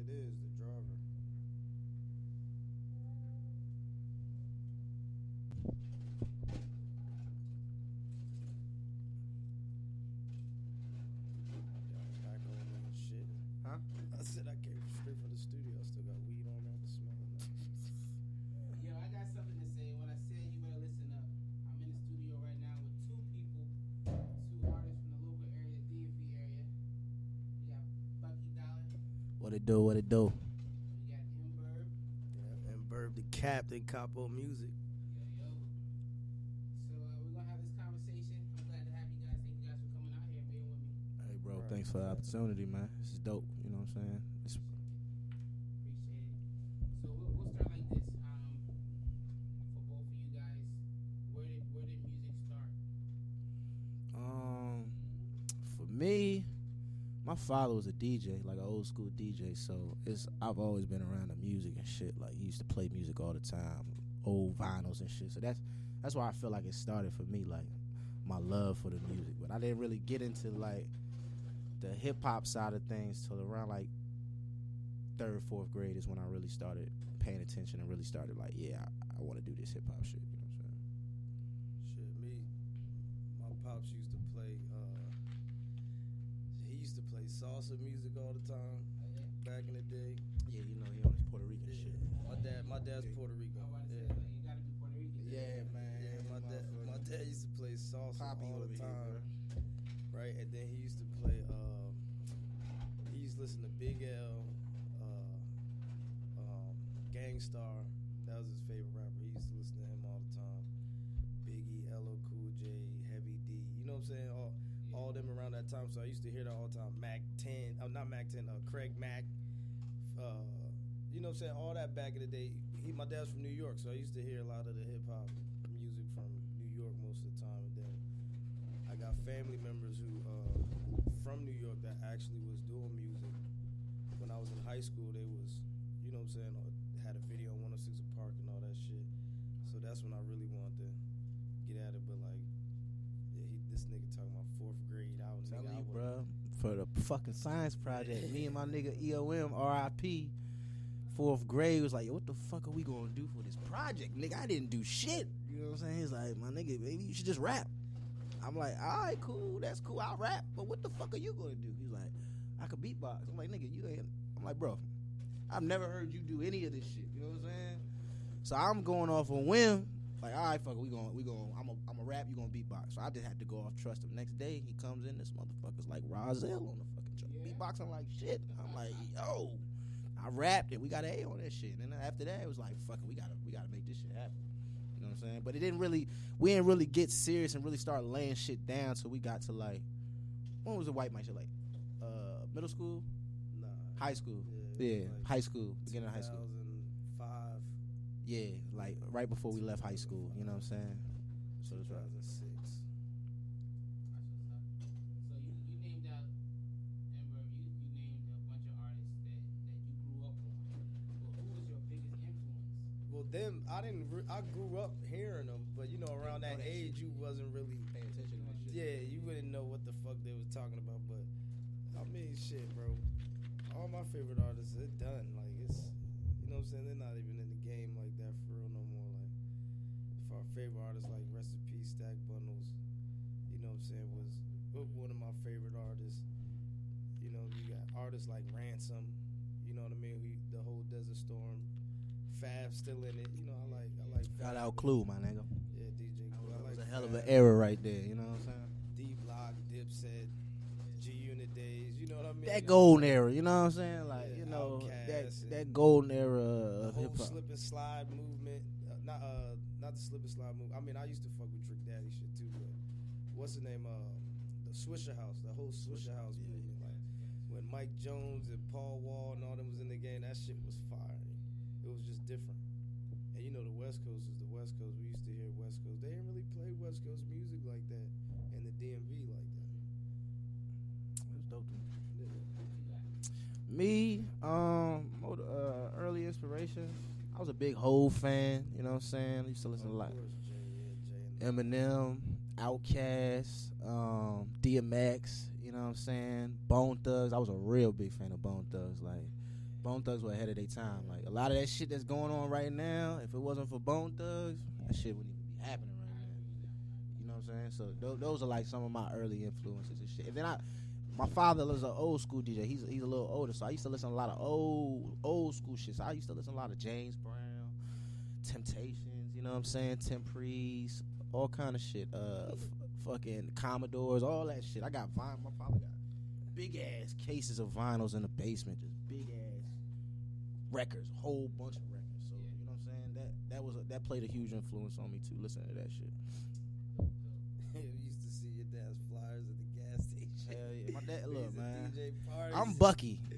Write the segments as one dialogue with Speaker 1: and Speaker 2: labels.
Speaker 1: It is the driver. Back on and shit.
Speaker 2: Huh?
Speaker 1: I said I came straight from the studio. I still got weed on me. I can smell it now.
Speaker 3: Yo, I got something to say. When I said you better listen up, I'm in the studio right now with two people, two artists from the local area, DMV area. We got Bucky, Dolla.
Speaker 2: What it do? What it do?
Speaker 3: We got Mburb.
Speaker 1: Yeah, and Mburb the Captain, Capo Music.
Speaker 3: Yo. So we're gonna have this conversation. I'm glad to have you guys. Thank you guys for coming out here and being with me.
Speaker 2: Hey, bro.
Speaker 1: Right.
Speaker 2: Thanks for the opportunity, man. This is dope. You know what I'm saying? It's,
Speaker 3: Appreciate it. So we'll start like this. For both of you guys, where did music start?
Speaker 2: for me, my father was a DJ, like an old school DJ. So I've always been around the music and shit. Like he used to play music all the time, old vinyls and shit. So that's why I feel like it started for me, like my love for the music. But I didn't really get into like the hip hop side of things till around like 3rd, 4th grade is when I really started paying attention and really started like, yeah, I want to do this hip hop shit. You know what I'm saying?
Speaker 1: Shit, me, my pops used to play. He used to play salsa music all the time back in the day.
Speaker 2: Yeah, you know, he on his Puerto Rican shit.
Speaker 1: My dad's Puerto Rican.
Speaker 3: I want to say,
Speaker 1: Yeah.
Speaker 3: like, you gotta be Puerto Rican.
Speaker 2: Yeah, man.
Speaker 1: Yeah, my dad used to play salsa
Speaker 2: Poppy
Speaker 1: all
Speaker 2: over
Speaker 1: the
Speaker 2: here,
Speaker 1: time, right? And then he used to play. He used to listen to Big L, Gangstar. That was his favorite rapper. He used to listen to him all the time. Biggie, LL Cool J, Heavy D. You know what I'm saying? All them around that time. So I used to hear that all the time. Mac 10, not Mac 10. Craig Mack. You know what I'm saying? All that back in the day. My dad's from New York, so I used to hear a lot of the hip hop music from New York most of the time. And then I got family members who from New York that actually was doing music. When I was in high school, they was, you know what I'm saying, had a video on 106 Park and all that shit. So that's when I really wanted to get at it. But like, yeah, this nigga talking about 4th grade.
Speaker 2: I'm telling you, bro, for the fucking science project, me and my nigga EOM, RIP, 4th grade was like, yo, what the fuck are we gonna do for this project? Nigga, I didn't do shit. You know what I'm saying? He's like, my nigga, maybe you should just rap. I'm like, all right, cool, that's cool, I'll rap. But what the fuck are you gonna do? He's like, I could beatbox. I'm like, nigga, you ain't. I'm like, bro, I've never heard you do any of this shit. You know what I'm saying? So I'm going off a whim. Like, all right, fuck it, we going. I'm a rap. You gonna beatbox? So I just had to go off trust him. Next day he comes in. This motherfucker's like Rozelle on the fucking track.
Speaker 3: Yeah.
Speaker 2: Beatboxing like shit. I'm like, yo, I rapped it. We got an A on that shit. And then after that, it was like, fuck it, we gotta make this shit happen. You know what I'm saying? But we didn't really get serious and really start laying shit down till we got to like, when was the white man shit like? Middle school?
Speaker 1: Nah.
Speaker 2: High school.
Speaker 1: Yeah,
Speaker 2: Yeah,
Speaker 1: like
Speaker 2: high school. Beginning of high school.
Speaker 1: 2005.
Speaker 2: Yeah, like right before we left high school. You know what I'm saying? So it's right.
Speaker 1: 2006.
Speaker 3: So you named out Mburb. You named a bunch of artists that you grew up on. Well, who was your biggest influence?
Speaker 1: Well, them I didn't. I grew up hearing them, but you know, around that age, you wasn't really
Speaker 2: Pay attention to that shit.
Speaker 1: Yeah, you wouldn't know what the fuck they was talking about. But I mean, shit, bro. All my favorite artists, they're done. Like it's, you know what I'm saying? They're not even in the game like that for real no more. Like, if our favorite artists, like Rest in Peace, Stack Bundles, you know what I'm saying, was one of my favorite artists. You know, you got artists like Ransom. You know what I mean? The whole Desert Storm. Fab still in it. You know, I like.
Speaker 2: Shout
Speaker 1: Fab.
Speaker 2: out Clue, my nigga.
Speaker 1: Yeah, DJ Clue. I
Speaker 2: That was
Speaker 1: like
Speaker 2: a hell of
Speaker 1: Fab.
Speaker 2: an era right there. You know what I'm saying?
Speaker 1: D Block, Dipset, G Unit days. You know what I mean?
Speaker 2: That golden era. You know what I'm saying? Like
Speaker 1: Yeah,
Speaker 2: you know
Speaker 1: Outkast
Speaker 2: that
Speaker 1: and
Speaker 2: golden era
Speaker 1: the
Speaker 2: of
Speaker 1: whole
Speaker 2: hip hop.
Speaker 1: slip and slide movement. Not the slip and slide movement. I mean, I used to fuck with Trick Daddy shit too. But what's the name? The Swisher House. The whole Swisher House movement. Like when Mike Jones and Paul Wall and all them was in the game, that shit was fire. It was just different. And you know the West Coast is the West Coast. We used to hear West Coast. They didn't really play West Coast music like that in the DMV like that.
Speaker 2: It was dope to me.
Speaker 1: Yeah.
Speaker 2: Me, early inspiration. I was a big Hove fan. You know what I'm saying? I used to listen to a lot.
Speaker 1: Of course, Jay and
Speaker 2: Eminem, Outkast, DMX, you know what I'm saying? Bone Thugs. I was a real big fan of Bone Thugs. Like, Bone Thugs were ahead of their time. Like a lot of that shit that's going on right now, if it wasn't for Bone Thugs, that shit wouldn't even be happening right now. You know what I'm saying? So those are like some of my early influences and shit. And then my father was an old school DJ. He's a little older, so I used to listen to a lot of old school shit. So I used to listen to a lot of James Brown, Temptations. You know what I'm saying? Temprees, all kind of shit. Fucking Commodores, all that shit. I got vinyl. My father got big ass cases of vinyls in the basement, just big ass records, whole bunch of records. So you know what I'm saying? That played a huge influence on me too. Listening to that shit.
Speaker 1: You used to see your dad's flyers at the gas station.
Speaker 2: Hell yeah, my dad. Look, man.
Speaker 1: DJ parties.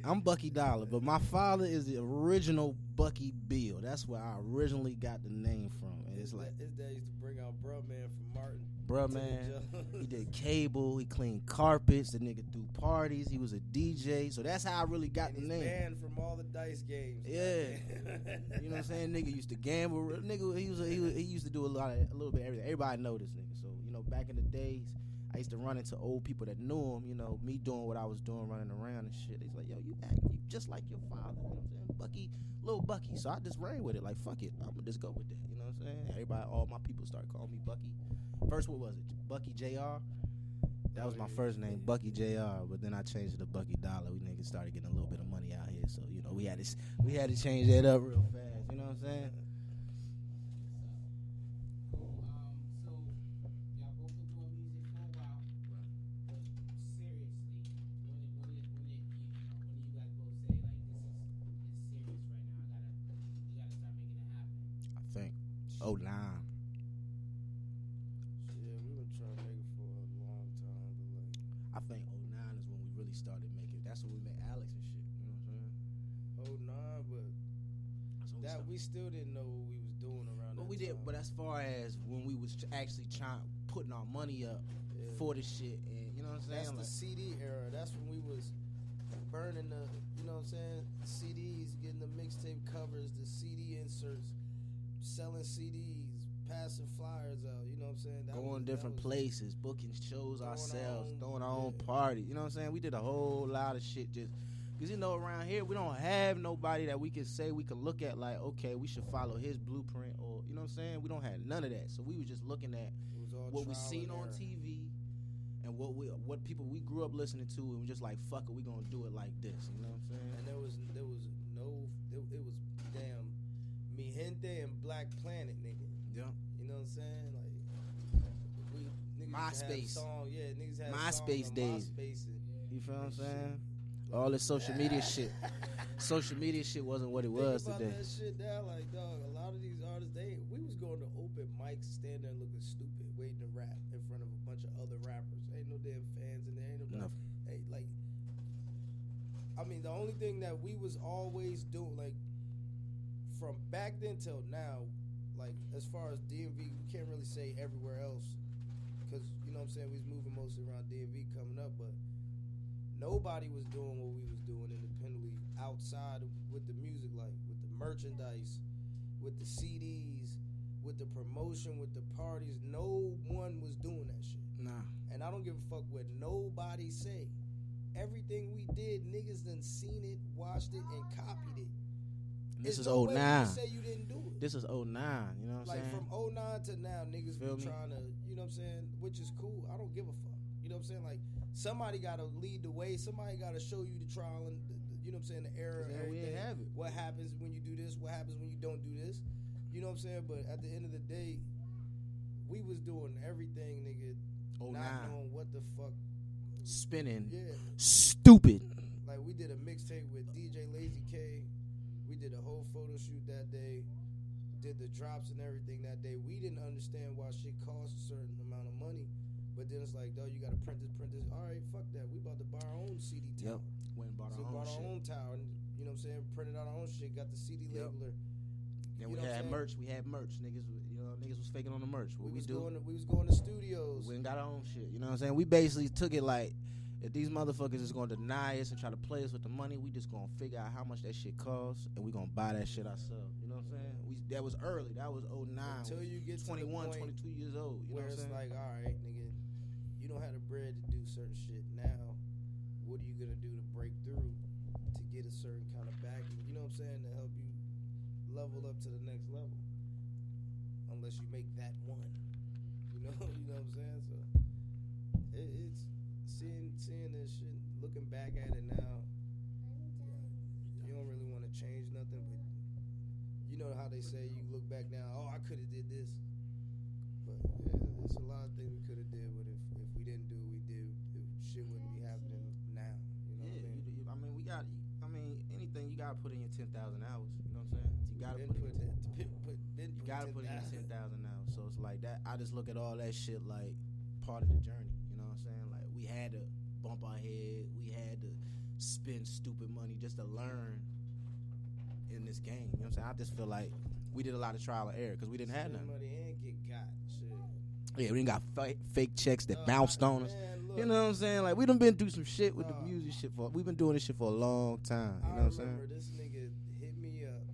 Speaker 2: I'm Bucky Dolla, but my father is the original Bucky Bill. That's where I originally got the name from. And it's like
Speaker 1: his dad used to bring out Bruh Man from Martin.
Speaker 2: Bruh Man, he did cable, he cleaned carpets, the nigga threw parties, he was a DJ, so that's how I really got the name.
Speaker 1: Banned from all the dice games.
Speaker 2: Yeah, you know what I'm saying? Nigga used to gamble. Nigga, he used to do a little bit of everything. Everybody know this nigga. So you know, back in the days, I used to run into old people that knew him. You know, me doing what I was doing, running around and shit. He's like, yo, you just like your father. You know what I'm saying? Bucky, little Bucky. So I just ran with it. Like, fuck it, I'm gonna just go with that. You know what I'm saying? Everybody, all my people started calling me Bucky. First, what was it? Bucky JR? That was my first name, Bucky JR. But then I changed it to Bucky Dolla. We niggas started getting a little bit of money out here, so you know we had to change that up real fast. You know what I'm saying?
Speaker 3: So y'all both been doing music for a while. But seriously, when you guys both say like this is serious right now, we gotta start making it happen.
Speaker 2: I think 09. I think 09 is when we really started making. That's when we met Alex and shit. You know what I'm saying?
Speaker 1: 09, but we still didn't know what we was doing around.
Speaker 2: But we did. But as far as when we was actually putting our money up for the shit, and you know what I'm saying?
Speaker 1: That's the CD era. That's when we was burning the, you know what I'm saying? CDs, getting the mixtape covers, the CD inserts, selling CDs. Passing flyers out, you know what I'm saying?
Speaker 2: Going different places, booking shows ourselves, throwing our own party. You know what I'm saying? We did a whole lot of shit just because, you know, around here we don't have nobody that we can say we can look at like, okay, we should follow his blueprint, or you know what I'm saying? We don't have none of that. So we was just looking at what we seen on TV and what people we grew up listening to, and we just like, fuck it, we gonna do it like this. You know what I'm saying?
Speaker 1: And it was damn Mi Gente and Black Planet, nigga.
Speaker 2: Yeah.
Speaker 1: You know what I'm saying? Like
Speaker 2: MySpace.
Speaker 1: Niggas had
Speaker 2: MySpace days.
Speaker 1: MySpace
Speaker 2: You feel what I'm saying? All this social media shit. Social media shit wasn't what it was
Speaker 1: today.
Speaker 2: today.
Speaker 1: That shit now, like, dog, a lot of these artists, we was going to open mics, stand there looking stupid, waiting to rap in front of a bunch of other rappers. Ain't no damn fans in there. Ain't no hey, like, I mean, the only thing that we was always doing, like, from back then till now, like, as far as DMV, we can't really say everywhere else, because, you know what I'm saying, we was moving mostly around DMV coming up, but nobody was doing what we was doing independently outside with the music, like, with the merchandise, with the CDs, with the promotion, with the parties. No one was doing that shit.
Speaker 2: Nah.
Speaker 1: And I don't give a fuck what nobody say. Everything we did, niggas done seen it, watched it, and copied it.
Speaker 2: This is
Speaker 1: no
Speaker 2: 09.
Speaker 1: way you can say you didn't do it.
Speaker 2: This is 09, you know what I'm
Speaker 1: like
Speaker 2: saying?
Speaker 1: From 09 to now, niggas
Speaker 2: Feel
Speaker 1: be
Speaker 2: me?
Speaker 1: trying to, you know what I'm saying, which is cool. I don't give a fuck. You know what I'm saying? Like, somebody got to lead the way. Somebody got to show you the trial and, you know what I'm saying, the error and everything.
Speaker 2: We ain't have it.
Speaker 1: What happens when you do this? What happens when you don't do this? You know what I'm saying? But at the end of the day, we was doing everything, nigga,
Speaker 2: 09.
Speaker 1: not knowing what the fuck.
Speaker 2: Spinning.
Speaker 1: Yeah.
Speaker 2: Stupid.
Speaker 1: Like, we did a mixtape with DJ Lazy K. We did a whole photo shoot that day. Did the drops and everything that day. We didn't understand why shit costs a certain amount of money. But then it's like, dog, you got to print this. All right, fuck that. We about to buy our own CD tower.
Speaker 2: Yep. Went and bought
Speaker 1: So
Speaker 2: our
Speaker 1: bought our
Speaker 2: own
Speaker 1: own tower. And, you know what I'm saying? Printed out our own shit. Got the CD labeler.
Speaker 2: Then
Speaker 1: You
Speaker 2: we
Speaker 1: know what
Speaker 2: had
Speaker 1: I'm
Speaker 2: merch. We had merch. Niggas was faking on the merch. What we
Speaker 1: was
Speaker 2: do?
Speaker 1: we was going to studios.
Speaker 2: We ain't got our own shit. You know what I'm saying? We basically took it like, if these motherfuckers is going to deny us and try to play us with the money, we just going to figure out how much that shit costs, and we going to buy that shit ourselves. You know what I'm saying? That was early. That was 09.
Speaker 1: Until you get
Speaker 2: 21,
Speaker 1: to the point
Speaker 2: 22 years old. You know
Speaker 1: where
Speaker 2: what I'm
Speaker 1: it's
Speaker 2: saying?
Speaker 1: like, all right, nigga, you don't have the bread to do certain shit now. What are you going to do to break through to get a certain kind of backing know what I'm saying, to help you level up to the next level. Unless you make that one. You know what I'm saying? So it's seeing this shit, looking back at it now, you don't really want to change nothing, but you know how they say you look back now, oh, I could have did this. But yeah, there's a lot of things we could have did, but if we didn't do what we did, shit wouldn't be happening now. You know what I mean?
Speaker 2: Anything you gotta put in your 10,000 hours. You know what I'm saying? You gotta put in your 10,000 hours. So it's like that. I just look at all that shit like part of the journey. You know what I'm saying? Like we had to bump our head, we had to spend stupid money just to learn in this game. You know what I'm saying? I just feel like we did a lot of trial and error because we didn't have nothing.
Speaker 1: Money and get got shit.
Speaker 2: Yeah, we didn't got fake checks that bounced on us.
Speaker 1: Man, look,
Speaker 2: you know what I'm saying? Like we done been through some shit with the music shit we've been doing this shit for a long time. You know what I'm saying?
Speaker 1: I remember this nigga hit me up.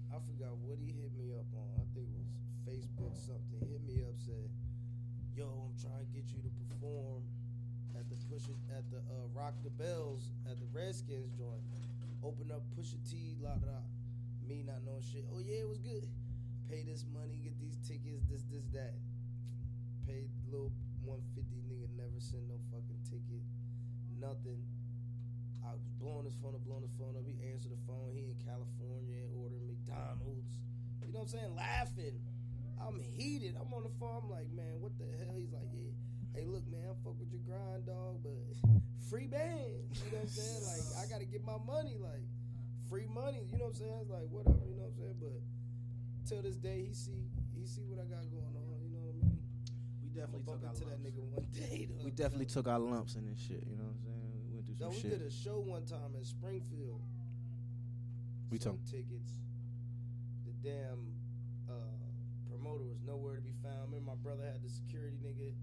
Speaker 1: I forgot what he hit me up on. I think it was Facebook something. He hit me up, said, "Yo, I'm trying to get you to perform at the Rock the Bells at the Redskins joint. Open up Pusha T, la da. Me not knowing shit. Oh yeah, it was good. Pay this money, get these tickets, this, that. Paid little 150, nigga never sent no fucking ticket, nothing. I was blowing his phone up. He answered the phone. He in California ordering McDonald's. You know what I'm saying? Laughing. I'm heated. I'm on the phone. I'm like, man, what the hell? He's like, yeah. Hey, look, man, I fuck with your grind, dog, but free bands. You know what I'm saying? Like, I got to get my money. Like, free money. You know what I'm saying? It's like, whatever. You know what I'm saying? But till this day, he see what I got going on. You know what I mean?
Speaker 2: We definitely took our
Speaker 1: lumps. That nigga one day.
Speaker 2: We definitely took our lumps in this shit. You know what I'm saying? We went through some shit.
Speaker 1: We did a show one time in Springfield.
Speaker 2: We took
Speaker 1: tickets. The damn promoter was nowhere to be found. Remember, my brother had the security nigga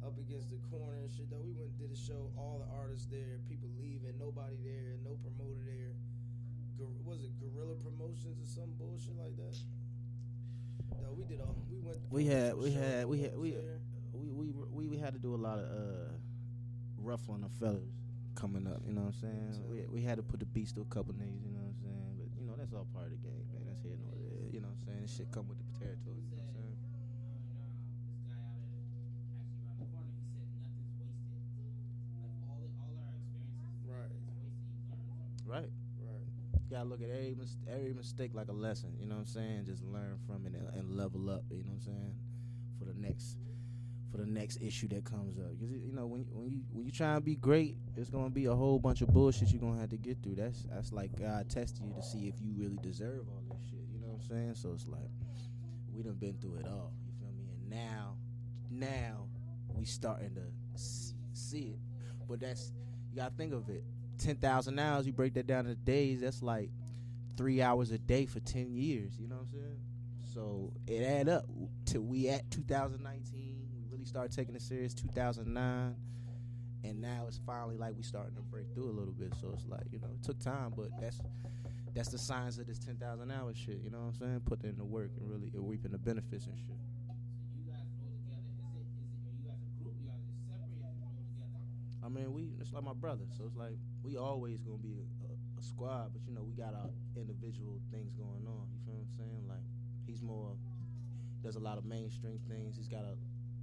Speaker 1: up against the corner and shit. Though we went and did a show, all the artists there, people leaving, nobody there, no promoter there. Was it Guerrilla Promotions or some bullshit like that? No, we did all. We went. We had
Speaker 2: to do a lot of ruffling the fellas coming up. You know what I'm saying? So, we had to put the beats to a couple niggas. You know what I'm saying? But you know that's all part of the game, man. That's here nor there. You know what I'm saying? This shit come with the territory. You know what I'm saying?
Speaker 3: This guy out actually around the corner, he said nothing's wasted. Like all our experiences,
Speaker 1: right?
Speaker 2: Right. You gotta look at every mistake like a lesson. You know what I'm saying? Just learn from it and level up. You know what I'm saying? For the next issue that comes up. Because you know when you try and be great, it's gonna be a whole bunch of bullshit you're gonna have to get through. That's like God testing you to see if you really deserve all this shit. You know what I'm saying? So it's like we done been through it all. You feel me? And now we starting to see it. But you gotta think of it. 10,000 hours, you break that down to days, that's like 3 hours a day for 10 years, you know what I'm saying? So it add up till we at 2019, we really started taking it serious 2009, and now it's finally like we starting to break through a little bit. So it's like, you know, it took time, but that's the signs of this 10,000 hour shit, you know what I'm saying? Putting in the work and really reaping the benefits and shit. I mean, it's like my brother, so it's like we always gonna be a squad, but you know we got our individual things going on. You feel what I'm saying? Like he's does a lot of mainstream things. He's got a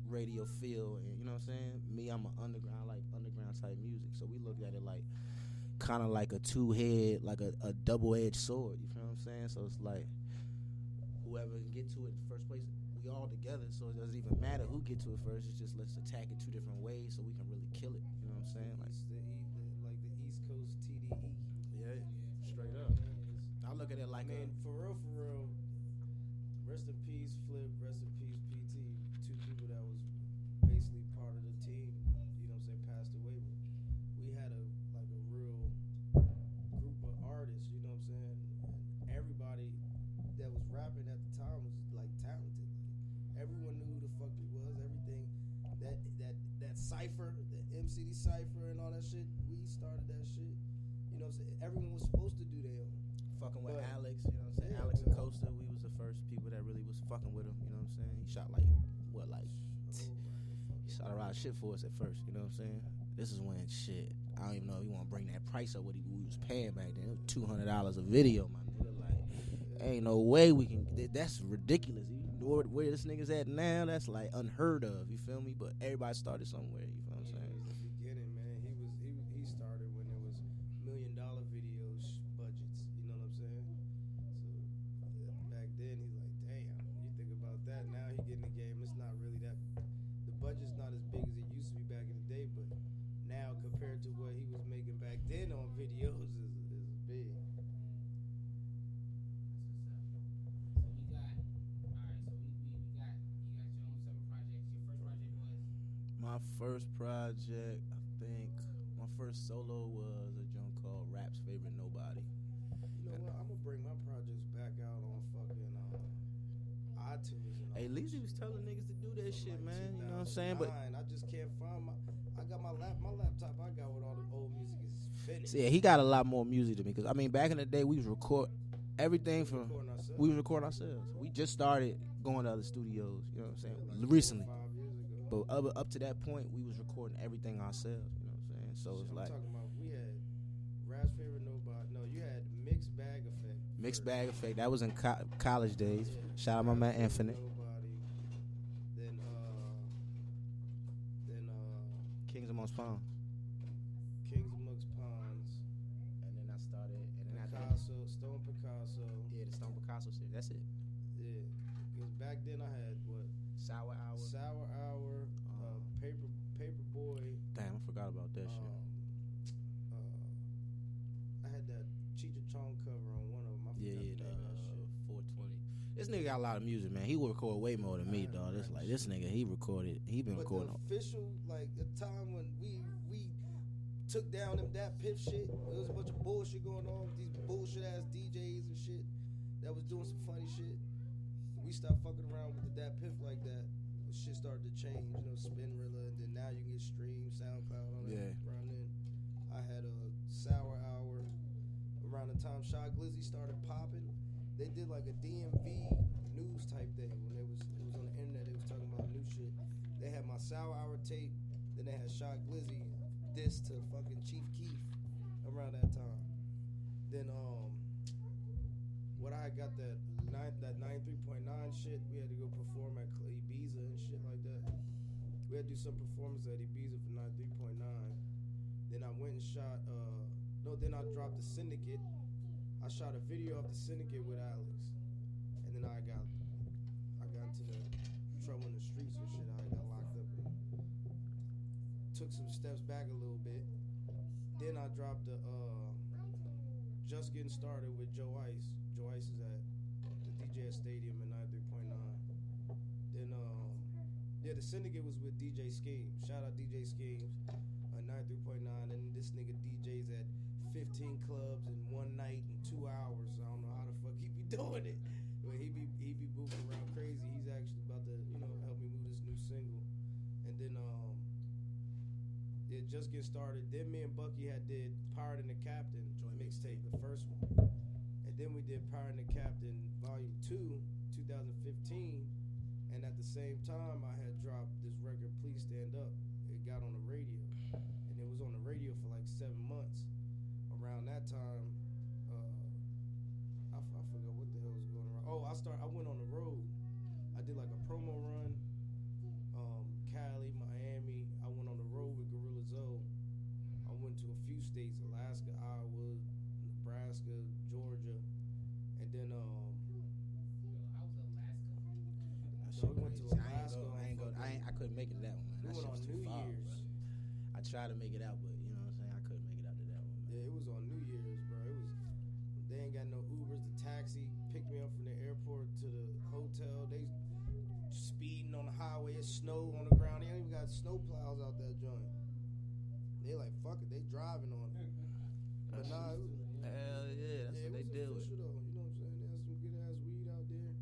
Speaker 2: radio feel, and you know what I'm saying. Me, I'm an underground, like underground type music. So we look at it like kind of like a two-head, like a double-edged sword. You feel what I'm saying? So it's like whoever can get to it in the first place. We all together, so it doesn't even matter who get to it first. It's just let's attack it two different ways so we can really kill it. You know what I'm saying? Like
Speaker 1: the East Coast TDE.
Speaker 2: Yeah, straight up. I look at it like
Speaker 1: for real. Rest in peace, Flip. Rest in peace, PT. Two people that was basically part of the team. You know what I'm saying? Passed away. But we had a real group of artists. You know what I'm saying? And everybody that was rapping at the time was like talented. Everyone knew who the fuck we was. Everything that cipher, the MCD cipher and all that shit. We started that shit. You know what I'm saying? Everyone was supposed to do their own.
Speaker 2: Fucking with Alex, you know what I'm saying? Alex and Costa, we was the first people that really was fucking with him. You know what I'm saying? He shot he shot a lot of shit for us at first. You know what I'm saying? This is when shit. I don't even know if he want to bring that price up what we was paying back then. It was $200 a video, my nigga. Like, ain't no way we can. That's ridiculous. You know where this nigga's at now? That's like unheard of. You feel me? But everybody started somewhere. You feel what I'm saying?
Speaker 1: It was the beginning, man. He started when it was $1 million videos budgets. You know what I'm saying? So back then he's like, damn. You think about that now? He get in the game. It's not really that. The budget's not as big as it used to be back in the day, but now compared to what he was making back then on videos is big.
Speaker 2: My first project, I think, my first solo was a joint called Rap's Favorite Nobody.
Speaker 1: You know what? I'm gonna bring my projects back out on fucking iTunes. And
Speaker 2: Hey, Leezy was telling niggas to do that shit, like man. You know what I'm saying? But
Speaker 1: I just can't find I got my laptop. I got with all the old music is finished.
Speaker 2: Yeah, he got a lot more music than me. Cause I mean, back in the day, we was record everything from. We was recording ourselves. We just started going to other studios. You know what I'm saying?
Speaker 1: Like
Speaker 2: recently.
Speaker 1: 5 years ago.
Speaker 2: But up to that point, we was recording everything ourselves. You know what I'm saying? So it's like.
Speaker 1: I'm talking about we had Rap's Favorite Nobody. No, you had Mixed Bag Effect.
Speaker 2: Mixed Bag Effect. That was in college days.
Speaker 1: Yeah.
Speaker 2: Shout out my man Infinite.
Speaker 1: Nobody. Then
Speaker 2: Kings Amongst Pawns.
Speaker 1: Kings Amongst Pawns.
Speaker 2: And then I started. And then
Speaker 1: Picasso, Stone Picasso.
Speaker 2: Yeah, the Stone Picasso shit. That's it.
Speaker 1: Yeah. Because back then I had what?
Speaker 2: Sour Hour.
Speaker 1: Paper Boy.
Speaker 2: Damn, I forgot about that shit.
Speaker 1: I had that Cheech and Chong cover on one of them. I forgot the name of that shit.
Speaker 2: 420. This nigga got a lot of music, man. He will record way more than me, dog. It's like this nigga, he been recording.
Speaker 1: The official, like the time when we took down them that Piff shit, there was a bunch of bullshit going on with these bullshit ass DJs and shit that was doing some funny shit. We stopped fucking around with the Dat Piff like that. Shit started to change, you know, Spinrilla, and then now you can get streams, SoundCloud, all that.
Speaker 2: Yeah.
Speaker 1: Around then, I had a Sour Hour. Around the time Shy Glizzy started popping, they did like a DMV news type thing when it was on the internet. They was talking about new shit. They had my Sour Hour tape, then they had Shy Glizzy diss to fucking Chief Keef around that time. Then what I got that 93.9 shit, we had to go perform at Ibiza and shit like that. We had to do some performance at Ibiza for 93.9. Then I went and shot then I dropped the Syndicate. I shot a video of the Syndicate with Alex. And then I got into the trouble in the streets and shit. I got locked up and took some steps back a little bit. Then I dropped the Just Getting Started with Joe Ice. Joe Ice is at the DJ Stadium at 93.9. Then the Syndicate was with DJ Schemes. Shout out DJ Schemes at 93.9. And this nigga DJs at 15 clubs in one night in 2 hours. I don't know how the fuck he be doing it, but he be moving around crazy. He's actually about to help me move this new single. And then Just Get Started. Then me and Bucky did Pirate and the Captain joint mixtape, the first one. And then we did Pirate and the Captain Volume 2, 2015. And at the same time, I had dropped this record, Please Stand Up. It got on the radio, and it was on the radio for like 7 months. Around that time, I forgot what the hell was going on. Oh, I went on the road. I did like a promo run, Cali, Miami. I went on the road with Gorilla Zoe. I went to a few states: Alaska, Iowa, Nebraska, Georgia, and then
Speaker 3: How was Alaska?
Speaker 1: so we went to Alaska.
Speaker 2: I couldn't make it to that one, man.
Speaker 1: We
Speaker 2: That
Speaker 1: went
Speaker 2: shit
Speaker 1: on
Speaker 2: was too
Speaker 1: New
Speaker 2: far,
Speaker 1: Year's.
Speaker 2: bro. I tried to make it out, but you know what I'm saying? I couldn't make it out to that one, man.
Speaker 1: Yeah, it was on New Year's, bro. They ain't got no Ubers. The taxi picked me up from the airport to the hotel. They speeding on the highway. It's snow on the ground. They ain't even got snow plows out that joint. They like, fuck it. They driving on it. But nah, it was,
Speaker 2: hell yeah, that's what they deal with.
Speaker 1: Though, you know what I'm saying? They had some good ass weed out there.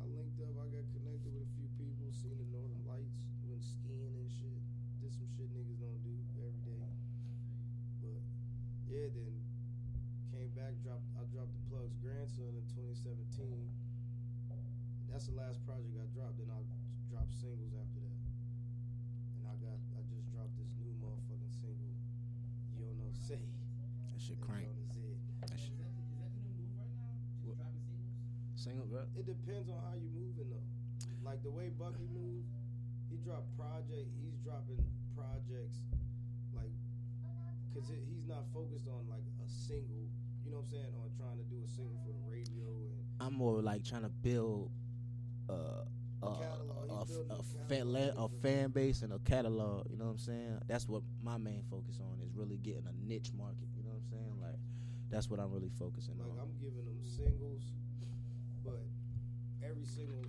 Speaker 1: I linked up. I got connected with a few people. Seen the Northern Lights. Went skiing and shit. Did some shit niggas don't do every day. But yeah, then came back. I dropped the Plug's Grandson in 2017. That's the last project I dropped. Then I dropped singles after that. And I just dropped this new motherfucking single, Yo say.
Speaker 2: That shit crank. That shit.
Speaker 3: Is that the new move right now? Just
Speaker 2: What?
Speaker 3: dropping singles?
Speaker 2: Single, bro.
Speaker 1: It depends on how you moving though. Like the way Bucky moved, he's dropping projects like, cause he's not focused on like a single. You know what I'm saying? On trying to do a single for the radio and
Speaker 2: I'm more like trying to build a fan base and a catalog. You know what I'm saying? That's what my main focus on is really getting a niche market. You know what I'm saying? Like that's what I'm really focusing
Speaker 1: like
Speaker 2: on.
Speaker 1: I'm giving them singles, but every single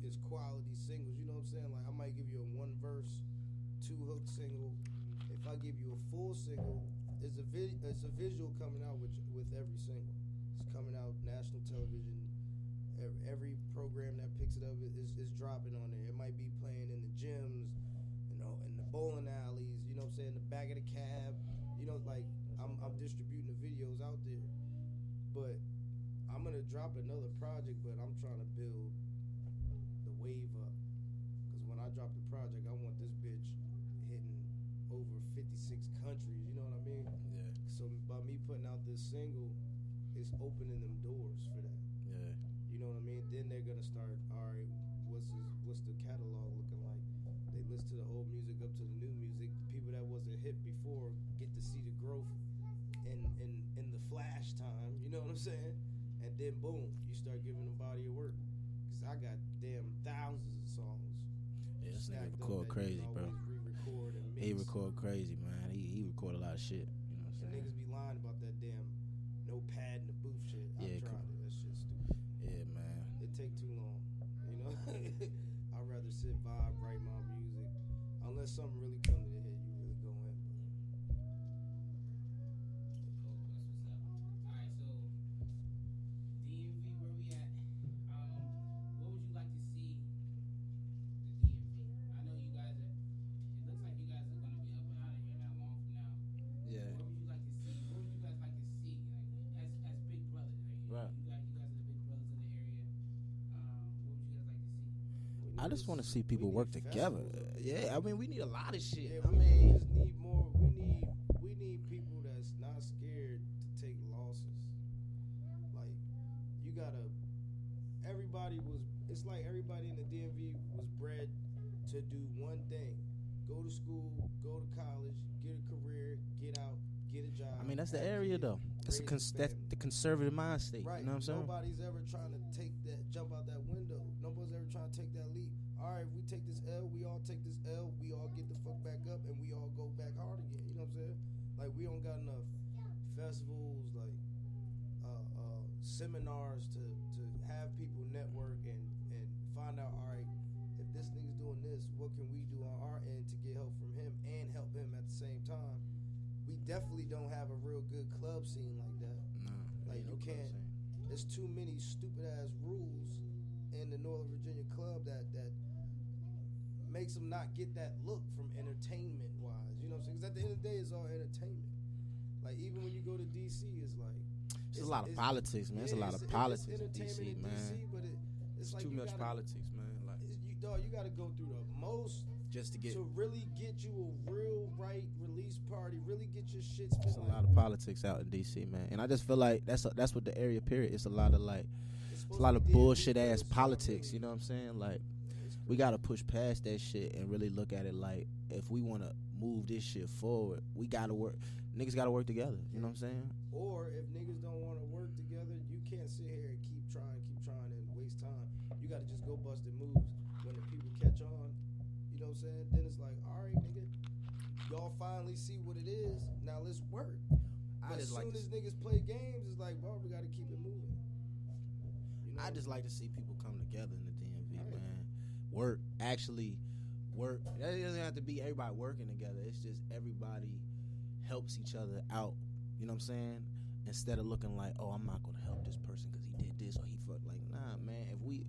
Speaker 1: is quality singles. You know what I'm saying? Like I might give you a 1 verse, 2 hook single. If I give you a full single, it's a visual coming out with every single. It's coming out national television. Every program that picks it up is dropping on there. It might be playing in the gyms, you know, in the bowling alleys, you know what I'm saying, the back of the cab. You know, like I'm distributing the videos out there. But I'm gonna drop another project, but I'm trying to build the wave up. Cause when I drop the project, I want this bitch hitting over 56 countries. You know what I mean?
Speaker 2: Yeah.
Speaker 1: So by me putting out this single, it's opening them doors for that.
Speaker 2: Yeah.
Speaker 1: You know what I mean? Then they're gonna start. All right, what's the catalog looking like? They listen to the old music up to the new music. The people that wasn't hit before get to see the growth in the flash time. You know what I'm saying? And then boom, you start giving them body of work. Cause I got damn thousands of songs.
Speaker 2: Yeah, this nigga
Speaker 1: stacked up
Speaker 2: record
Speaker 1: that
Speaker 2: crazy,
Speaker 1: you can
Speaker 2: bro.
Speaker 1: always re-record and mix.
Speaker 2: He record crazy, man. He record a lot of shit. You know what
Speaker 1: And
Speaker 2: I'm saying?
Speaker 1: niggas be lying about that damn no pad in the booth shit.
Speaker 2: Yeah,
Speaker 1: I tried
Speaker 2: cool.
Speaker 1: it. That shit's stupid.
Speaker 2: Yeah, man.
Speaker 1: It take too long, you know. I'd rather sit, vibe, write my music, unless something really come to the head. You really go in.
Speaker 3: Cool, that's what's up. All right, so DMV, where we at? What would you like to see the DMV? I know you guys are. It looks like you guys are gonna be up and out of here not long from now.
Speaker 2: Yeah.
Speaker 3: What would you like to see? What would you guys like to see? Like as big brothers,
Speaker 2: Right.
Speaker 3: You guys are the big brothers in the area. What would you guys like to see?
Speaker 2: I just want to see people work together. Yeah, I mean, we need a lot of shit.
Speaker 1: Yeah,
Speaker 2: I
Speaker 1: we
Speaker 2: mean,
Speaker 1: just need more. We need people that's not scared to take losses. Like you gotta. It's like everybody in the DMV was bred to do one thing: go to school, go to college, get a career, get out, get a job.
Speaker 2: I mean, that's the
Speaker 1: have
Speaker 2: area
Speaker 1: kids,
Speaker 2: though. That's
Speaker 1: raise a
Speaker 2: that's
Speaker 1: family.
Speaker 2: the conservative mind state.
Speaker 1: Right.
Speaker 2: You know what I'm saying?
Speaker 1: Nobody's ever trying to jump out that window. Nobody's ever trying to take that leap. All right, if we take this L, we all take this L. We all get the fuck back up, and we all go back hard again. You know what I'm saying? Like we don't got enough festivals, like seminars to have people network and find out. All right, if this nigga's doing this, what can we do on our end to get help from him and help him at the same time? We definitely don't have a real good club scene like that.
Speaker 2: No,
Speaker 1: Like
Speaker 2: ain't
Speaker 1: you
Speaker 2: no
Speaker 1: can't.
Speaker 2: club
Speaker 1: There's too many stupid ass rules in the Northern Virginia club that makes them not get that look from entertainment wise. You know what I'm saying? Because at the end of the day, it's all entertainment. Like even when you go to DC, it's like
Speaker 2: It's a lot of politics, man. It's a lot of politics in
Speaker 1: entertainment
Speaker 2: DC,
Speaker 1: in
Speaker 2: man.
Speaker 1: DC, but it's
Speaker 2: It's
Speaker 1: like
Speaker 2: too
Speaker 1: you
Speaker 2: much
Speaker 1: gotta,
Speaker 2: politics, man. Like
Speaker 1: you got to go through the most
Speaker 2: just to get.
Speaker 1: to really get you a real right release party, really get your shit spent.
Speaker 2: It's a lot of politics out in DC, man. And I just feel like that's what the area period. It's a lot of like, it's a lot of bullshit ass politics. You know what I'm saying? Like, we gotta push past that shit and really look at it like, if we want to move this shit forward, we gotta work. Niggas gotta work together. You know what I'm saying?
Speaker 1: Or if niggas don't want to work together, you can't sit here and keep trying and waste time. You got to just go bust the moves. When the people catch on, you know what I'm saying? Then it's like, all right, nigga, y'all finally see what it is. Now let's work. But as soon as niggas play games, it's like, bro, we got to keep it moving. You know?
Speaker 2: I just like to see people come together in the DMV, man. Work, actually work. That doesn't have to be everybody working together. It's just everybody helps each other out. You know what I'm saying? Instead of looking like, oh, I'm not gonna help this person because he did this or he fucked. Like, nah, man. If we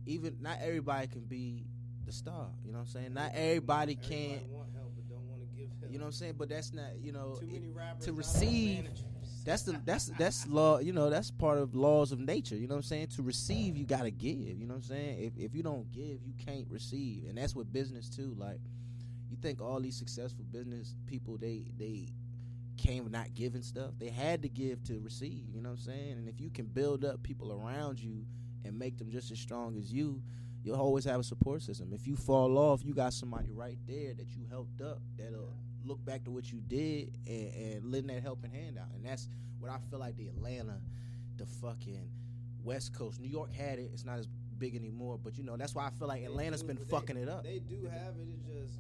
Speaker 2: even not everybody can be the star. You know what I'm saying? Not everybody can.
Speaker 1: Everybody want help but don't want to give help.
Speaker 2: You know what I'm saying? But that's not, you know,
Speaker 1: Too many rappers
Speaker 2: to
Speaker 1: not
Speaker 2: receive.
Speaker 1: managers.
Speaker 2: That's law. You know, that's part of laws of nature. You know what I'm saying? To receive, you gotta give. You know what I'm saying? If you don't give, you can't receive. And that's with business too. Like, you think all these successful business people, they came not giving stuff. They had to give to receive, you know what I'm saying? And if you can build up people around you and make them just as strong as you, you'll always have a support system. If you fall off, you got somebody right there that you helped up that'll look back to what you did and lend that helping hand out. And that's what I feel like the Atlanta, the fucking West Coast. New York had it. It's not as big anymore, but you know, that's why I feel like Atlanta's been fucking it up.
Speaker 1: They do have it. It's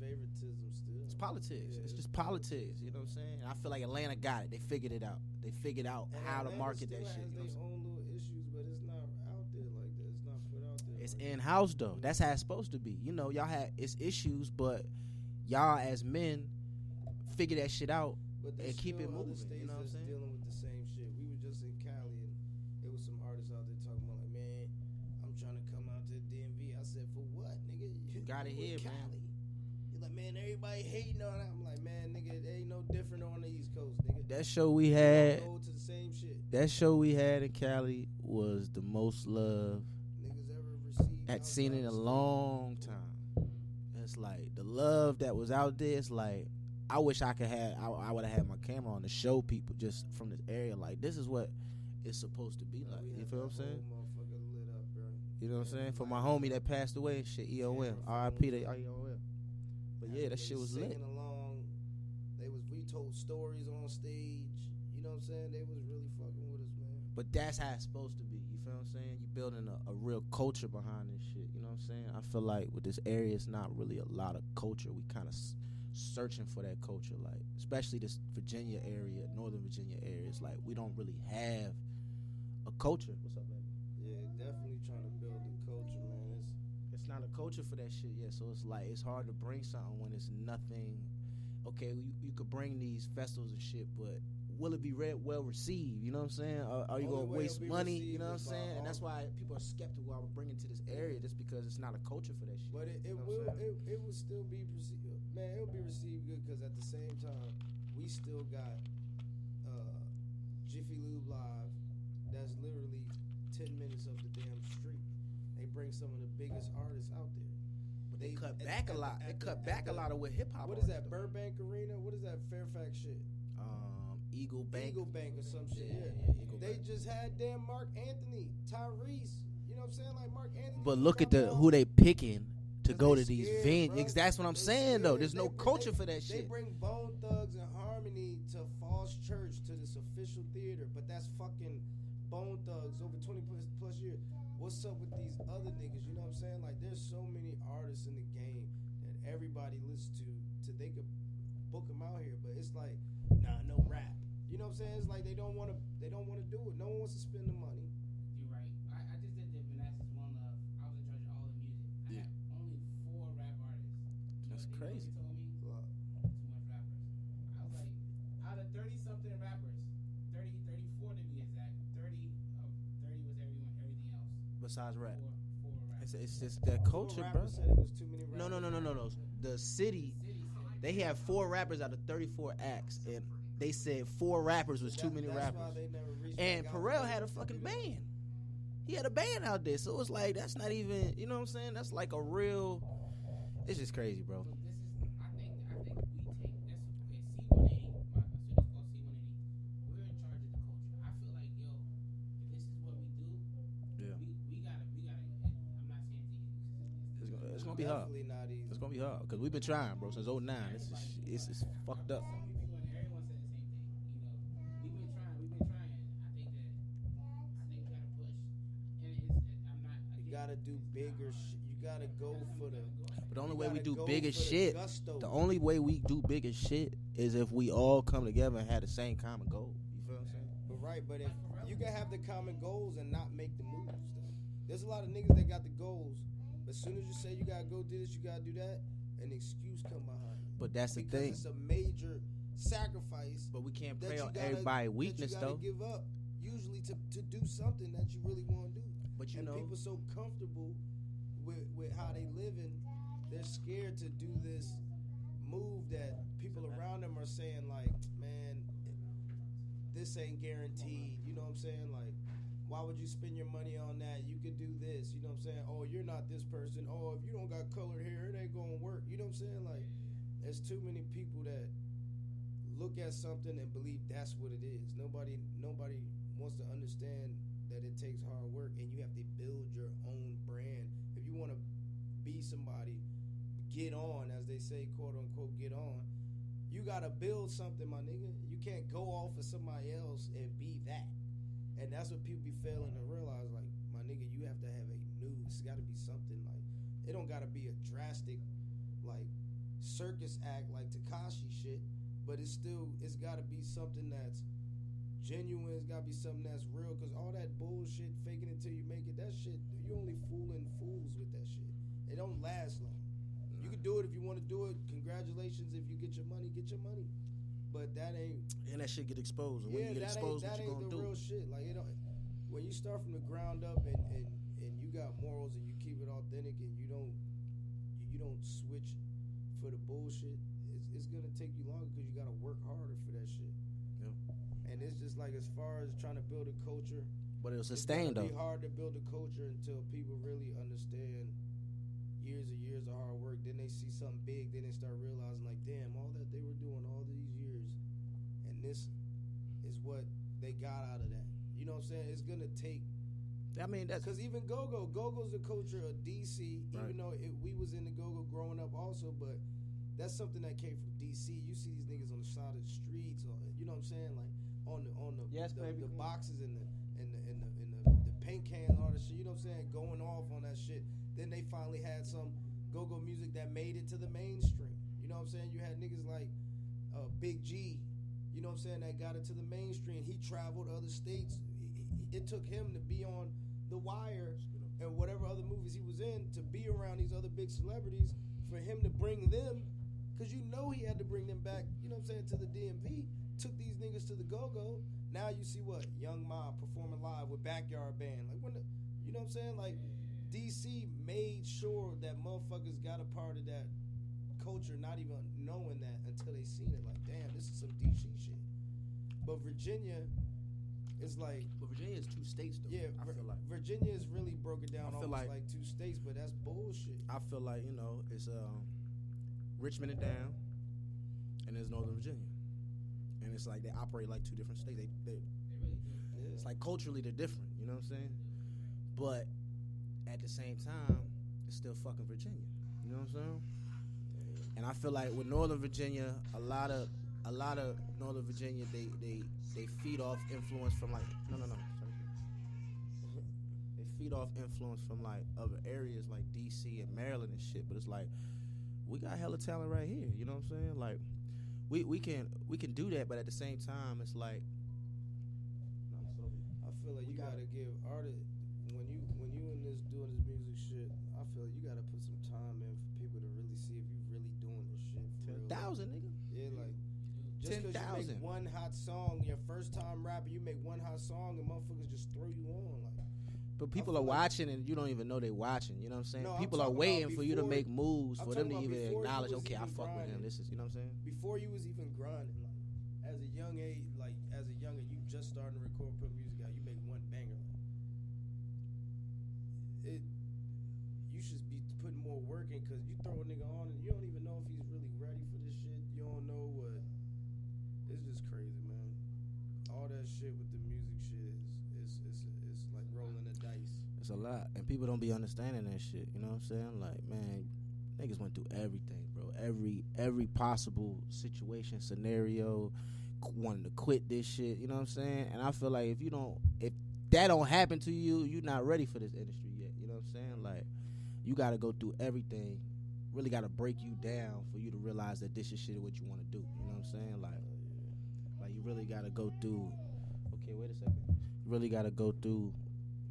Speaker 1: favoritism still.
Speaker 2: It's politics.
Speaker 1: Yeah,
Speaker 2: it's just politics. You know what I'm saying? And I feel like Atlanta got it. They figured it out. They figured out how to market that shit. You know
Speaker 1: has their own little issues, but it's not out there like that. It's not put out there.
Speaker 2: It's
Speaker 1: like
Speaker 2: in-house though. That's how it's supposed to be. You know, y'all had it's issues, but y'all as men figure that shit out and keep it moving. You know what I'm saying?
Speaker 1: Dealing with the same shit. We were just in Cali and there was some artists out there talking about like, man, I'm trying to come out to the DMV. I said, for what, nigga?
Speaker 2: You got it here,
Speaker 1: Cali.
Speaker 2: man.
Speaker 1: You're like, man, everybody hating on that. I'm like, man, nigga, it ain't no different on the East Coast, nigga.
Speaker 2: That show we had,
Speaker 1: go to the same shit.
Speaker 2: that show we had in Cali was the most love
Speaker 1: Niggas ever received.
Speaker 2: I'd seen in a long time. It's like the love that was out there. It's like I wish I could have. I would have had my camera on to show people just from this area. Like this is what it's supposed to be like. You feel what I'm saying?
Speaker 1: Lit up, bro.
Speaker 2: You know what I'm saying? For my homie that passed away and shit. EOM. R.I.P. to EOM. But yeah, that shit was lit.
Speaker 1: Singing along. We told stories on stage. You know what I'm saying? They was really fucking with us, man.
Speaker 2: But that's how it's supposed to be. You feel what I'm saying? You building a real culture behind this shit. You know what I'm saying? I feel like with this area, it's not really a lot of culture. We kind of searching for that culture, like especially this Virginia area, Northern Virginia area. It's like we don't really have a culture. What's up, baby?
Speaker 1: Yeah, definitely trying to build a culture, man.
Speaker 2: It's not a culture for that shit yet. So it's like it's hard to bring something when it's nothing. Okay, you could bring these festivals and shit, but will it be well received? You know what I'm saying? Are you gonna waste money? You know what I'm saying? And that's why people are skeptical while we're bringing to this area, just because it's not a culture for that shit.
Speaker 1: But it will still be perceived. Man, it'll be received good because at the same time, we still got Jiffy Lube Live. That's literally 10 minutes up the damn street. They bring some of the biggest artists out there.
Speaker 2: But they cut back a lot. They cut back a lot of what hip hop.
Speaker 1: What is that? Burbank Arena? What is that? Fairfax shit?
Speaker 2: Eagle Bank
Speaker 1: or some shit. Yeah. They just had damn Mark Anthony, Tyrese. You know what I'm saying? Like Mark Anthony.
Speaker 2: But look at who they picking to go to these venues. That's what I'm saying though. There's no culture for that shit.
Speaker 1: They bring Bone Thugs and Harmony to Falls Church to this official theater, but that's fucking Bone Thugs over 20 plus years. What's up with these other niggas? You know what I'm saying? Like there's so many artists in the game that everybody listens to they could book them out here, but it's like no rap. You know what I'm saying? It's like they don't want to do it. No one wants to spend the money.
Speaker 3: You're right. I just did the Manassas One Love. I was in charge of all the music. I had only 4 rap artists.
Speaker 2: That's crazy.
Speaker 3: You know what they told me? Too much rappers. I was like, out of 30 something rappers, 34 to be exact. 30 was everything else.
Speaker 2: Besides rap.
Speaker 3: Four rappers.
Speaker 2: It's just that culture, bro.
Speaker 1: Said it was too many rappers.
Speaker 2: No. The city, they have 4 rappers out of 34 acts, and they said 4 rappers was too many rappers. And Pharrell had a fucking band. He had a band out there, so it's like that's not even, you know what I'm saying? That's like a real. It's just crazy, bro.
Speaker 3: So this is, I think we take that's C180. My student's called C180. We're in charge of the culture. I feel like if this is what we do,
Speaker 2: Yeah.
Speaker 3: we gotta. I'm not saying it's easy.
Speaker 2: It's gonna be hard.
Speaker 1: Definitely not easy.
Speaker 2: It's gonna be hard because we've been trying, bro, since 09. It's fucked up.
Speaker 3: So many people and everyone said the same thing. We've been trying. I think we gotta push. And I'm not.
Speaker 1: You gotta do bigger shit. You gotta go for the.
Speaker 2: But the only way we do big as shit, the only way we do big as shit is if we all come together and have the same common goal. You feel what I'm saying?
Speaker 1: But if you can have the common goals and not make the moves, though. There's a lot of niggas that got the goals, but as soon as you say you gotta go do this, you gotta do that, an excuse come behind it.
Speaker 2: But that's the
Speaker 1: because
Speaker 2: thing.
Speaker 1: It's a major sacrifice.
Speaker 2: But we can't
Speaker 1: that
Speaker 2: pray
Speaker 1: you
Speaker 2: on
Speaker 1: gotta-
Speaker 2: everybody's weakness,
Speaker 1: that you
Speaker 2: though.
Speaker 1: gotta give up usually to do something that you really want to do.
Speaker 2: But
Speaker 1: and people so comfortable with how they living, they're scared to do this move that people around them are saying like, man, this ain't guaranteed. You know what I'm saying? Like, why would you spend your money on that? You could do this. You know what I'm saying? Oh, you're not this person. Oh, if you don't got colored hair, it ain't gonna work. You know what I'm saying? Like, there's too many people that look at something and believe that's what it is. Nobody wants to understand that it takes hard work and you have to build your own brand. If you want to be somebody, get on, as they say, quote unquote, get on. You gotta build something, my nigga. You can't go off of somebody else and be that. And that's what people be failing to realize. Like, my nigga, you have to have a new. It's got to be something like. It don't got to be a drastic, like, circus act like Tekashi shit. But it's got to be something that's genuine. It's got to be something that's real. Because all that bullshit, faking it till you make it, that shit, you only fooling fools with that shit. It don't last long. You can do it if you want to do it. Congratulations. If you get your money, get your money. But that ain't.
Speaker 2: And that shit get exposed. And when you get exposed, what you gonna do?
Speaker 1: That ain't the real shit. Like, it don't, when you start from the ground up and you got morals and you keep it authentic and you don't switch for the bullshit, it's gonna take you longer because you gotta work harder for that shit.
Speaker 2: Yeah.
Speaker 1: And it's just like, as far as trying to build a culture,
Speaker 2: but it'll sustain though.
Speaker 1: It's hard to build a culture until people really understand years of hard work. Then they see something big, then they start realizing, like, damn, all that they were doing all these years, and this is what they got out of that. You know what I'm saying? It's gonna take.
Speaker 2: I mean, that's
Speaker 1: because even Go-Go's the culture of DC.
Speaker 2: Right.
Speaker 1: Even though we was in the Go-Go growing up also, but that's something that came from DC. You see these niggas on the side of the streets, or, you know what I'm saying, like on the
Speaker 2: yes,
Speaker 1: the boxes and the paint cans and all that shit. You know what I'm saying? Going off on that shit. Then they finally had some Go-Go music that made it to the mainstream. You know what I'm saying? You had niggas like Big G. You know what I'm saying? That got it to the mainstream. He traveled to other states. It took him to be on The Wire and whatever other movies he was in, to be around these other big celebrities, for him to bring them, because you know he had to bring them back, you know what I'm saying, to the DMV. Took these niggas to the Go-Go. Now you see what? Young Ma performing live with Backyard Band. Like, you know what I'm saying? Like, DC made sure that motherfuckers got a part of that culture, not even knowing that until they seen it. Like, damn, this is some DC shit. But Virginia is like.
Speaker 2: But Virginia is 2 states, though.
Speaker 1: Yeah,
Speaker 2: I feel like
Speaker 1: Virginia is really broken down almost like 2 states, but that's bullshit.
Speaker 2: I feel like, you know, it's Richmond and down, and there's Northern Virginia, and it's like they operate like 2 different states. They really do. Yeah. It's like culturally they're different. You know what I'm saying? But at the same time, it's still fucking Virginia. You know what I'm saying? And I feel like with Northern Virginia, a lot of Northern Virginia, they feed off influence from like no. They feed off influence from like other areas like DC and Maryland and shit. But it's like, we got hella talent right here. You know what I'm saying? Like, we can do that, but at the same time, it's like,
Speaker 1: I feel like you gotta give artists, when you in this doing this music shit, I feel like you gotta put some time in for people to really see if you really doing this shit.
Speaker 2: 10,000, nigga.
Speaker 1: Yeah, like just because you make one hot song, your first time rapping, you make one hot song and motherfuckers just throw you on. Like,
Speaker 2: but people are watching and you don't even know they watching. You know what I'm saying?
Speaker 1: No,
Speaker 2: people are waiting for you to make moves for them to even acknowledge, okay, I fuck
Speaker 1: grinding.
Speaker 2: with him. This is, you know what I'm saying?
Speaker 1: Before you was even grinding, like as a young age, like as a younger, you just starting to record, put music out, you make one banger. You should be putting more work in, because you throw a nigga on and you don't even know if he's really ready for this shit. You don't know what. It's just crazy, man. All that shit with the music shit is like rolling the dice.
Speaker 2: It's a lot, and people don't be understanding that shit. You know what I'm saying? Like, man, niggas went through everything, bro. Every possible situation, scenario, wanting to quit this shit. You know what I'm saying? And I feel like if that don't happen to you, you're not ready for this industry yet. You know what I'm saying? Like, you got to go through everything. Really got to break you down for you to realize that this is shit what you want to do. You know what I'm saying? Like you really got to go through. Okay, wait a second. You really got to go through,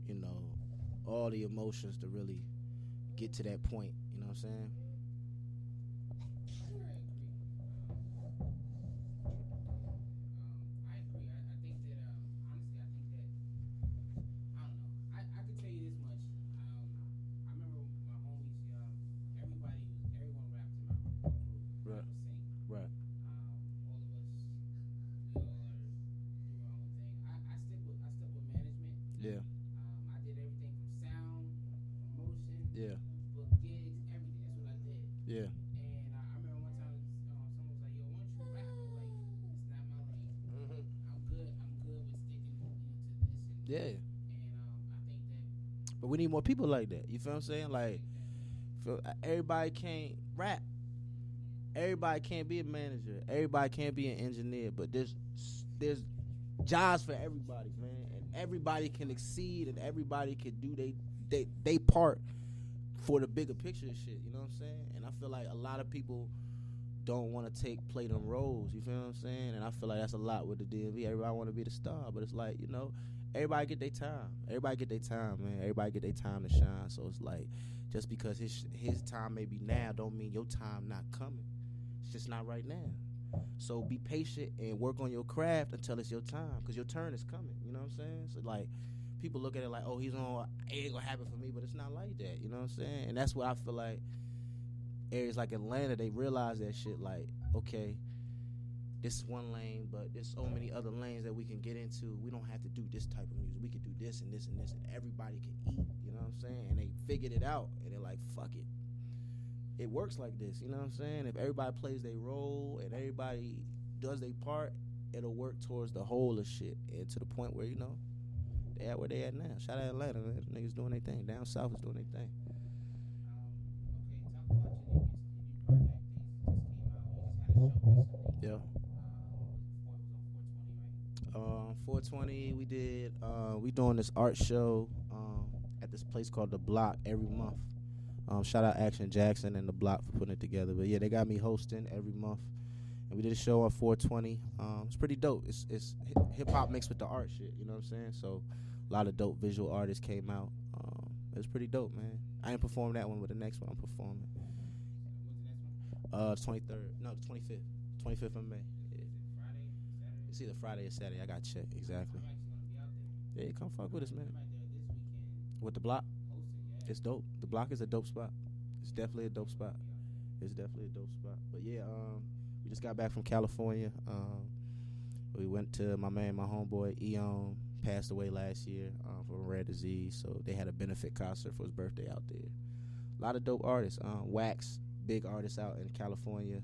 Speaker 2: you know, all the emotions to really get to that point. You know what I'm saying? Yeah.
Speaker 3: I did everything from sound, promotion,
Speaker 2: yeah,
Speaker 3: book gigs, everything. That's what I did.
Speaker 2: Yeah.
Speaker 3: And I remember one time someone was like, "Yo, why don't you rap?" I was like, "It's
Speaker 2: Yeah.
Speaker 3: And I think that.
Speaker 2: But we need more people like that. You feel what I'm saying? Like, everybody can't rap. Everybody can't be a manager. Everybody can't be an engineer. But there's jobs for everybody, man. And everybody can exceed, and everybody can do they part for the bigger picture of shit. You know what I'm saying? And I feel like a lot of people don't want to play them roles. You feel what I'm saying? And I feel like that's a lot with the DMV. Everybody want to be the star, but it's like, everybody get their time. Everybody get their time, man. Everybody get their time to shine. So it's like, just because his time may be now, don't mean your time not coming. It's just not right now. So be patient and work on your craft until it's your time, because your turn is coming. You know what I'm saying? So like, people look at it like, oh, he's on, it ain't gonna happen for me, but it's not like that. You know what I'm saying? And that's what I feel like areas like Atlanta, they realize that shit. Like, okay, this is one lane, but there's so many other lanes that we can get into. We don't have to do this type of music. We can do this and this and this, and everybody can eat. You know what I'm saying? And they figured it out, and they're like, fuck it. It works like this. You know what I'm saying? If everybody plays their role and everybody does their part, it'll work towards the whole of shit, and to the point where, they at where they at now. Shout out Atlanta, man. Niggas doing their thing. Down south is doing their thing.
Speaker 3: Okay, talk about your new project. Things just came out. You just had a show recently.
Speaker 2: Yeah.
Speaker 3: It was on 420, right?
Speaker 2: 420, we did. We doing this art show at this place called The Block every month. Shout out Action Jackson and The Block for putting it together. But yeah, they got me hosting every month, and we did a show on 420. It's pretty dope. It's hip hop mixed with the art shit. You know what I'm saying? So a lot of dope visual artists came out. It was pretty dope, man. I ain't performed that one, but the next one I'm performing.
Speaker 3: What's the next one?
Speaker 2: 23rd. No, the 25th. 25th of May. Yeah.
Speaker 3: Is it Friday, Saturday?
Speaker 2: It's either Friday or Saturday. I got to check exactly.
Speaker 3: I'm actually gonna be out there.
Speaker 2: Yeah, come fuck with us, man.
Speaker 3: I'm out there this weekend.
Speaker 2: With The Block.
Speaker 3: Hosting, yeah.
Speaker 2: It's dope. The Block is a dope spot. It's definitely a dope spot. It's definitely a dope spot. But yeah, we just got back from California. We went to my homeboy Eon, passed away last year from a rare disease. So they had a benefit concert for his birthday out there. A lot of dope artists. Wax, big artist out in California.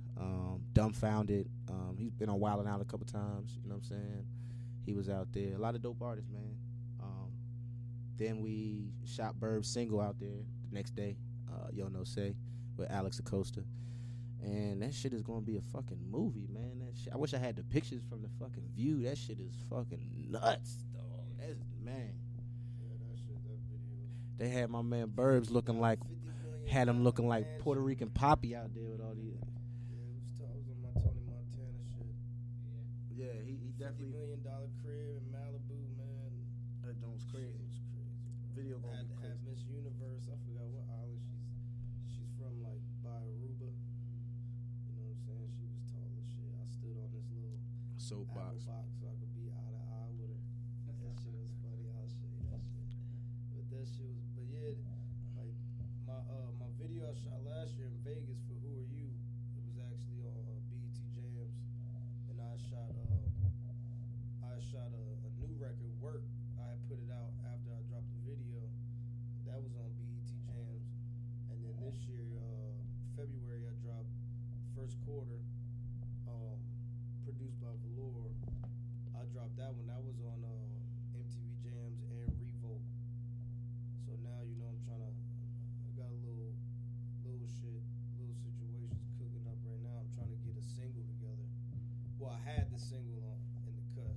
Speaker 2: Dumbfounded. He's been on Wild 'N Out a couple times. You know what I'm saying? He was out there. A lot of dope artists, man. Then we shot Mburb's single out there the next day, Yo No Say, with Alex Acosta. And that shit is going to be a fucking movie, man. That shit, I wish I had the pictures from the fucking view. That shit is fucking nuts, dog. That's, man.
Speaker 1: Yeah, that video.
Speaker 2: They had my man Mburb's looking like, had him looking like Puerto Rican Poppy out there with all these.
Speaker 1: Yeah, it was on my Tony Montana shit.
Speaker 2: Yeah, he definitely.
Speaker 1: $50 million crib in Malibu, man.
Speaker 2: That joint's crazy.
Speaker 1: Shit was crazy.
Speaker 2: Video gonna
Speaker 1: had,
Speaker 2: be
Speaker 1: had
Speaker 2: crazy.
Speaker 1: Miss Universe. I forgot what island she's from, like by Aruba. You know what I'm saying? She was tall as shit. I stood on this little
Speaker 2: Soapbox.
Speaker 1: apple box so I could be eye to eye with her. That shit was funny. I'll show you that shit. But that shit was. But yeah, like my video I shot last year in Vegas for Who Are You? It was actually on BET Jams, and I shot a new record, Work. I had put it out after I dropped the video. That was on BET Jams, and then this year, February, I dropped First Quarter, produced by Velour. I dropped that one. That was on MTV Jams and Revolt. So now I'm trying to. I got a little situations cooking up right now. I'm trying to get a single together. Well, I had the single on in the cut,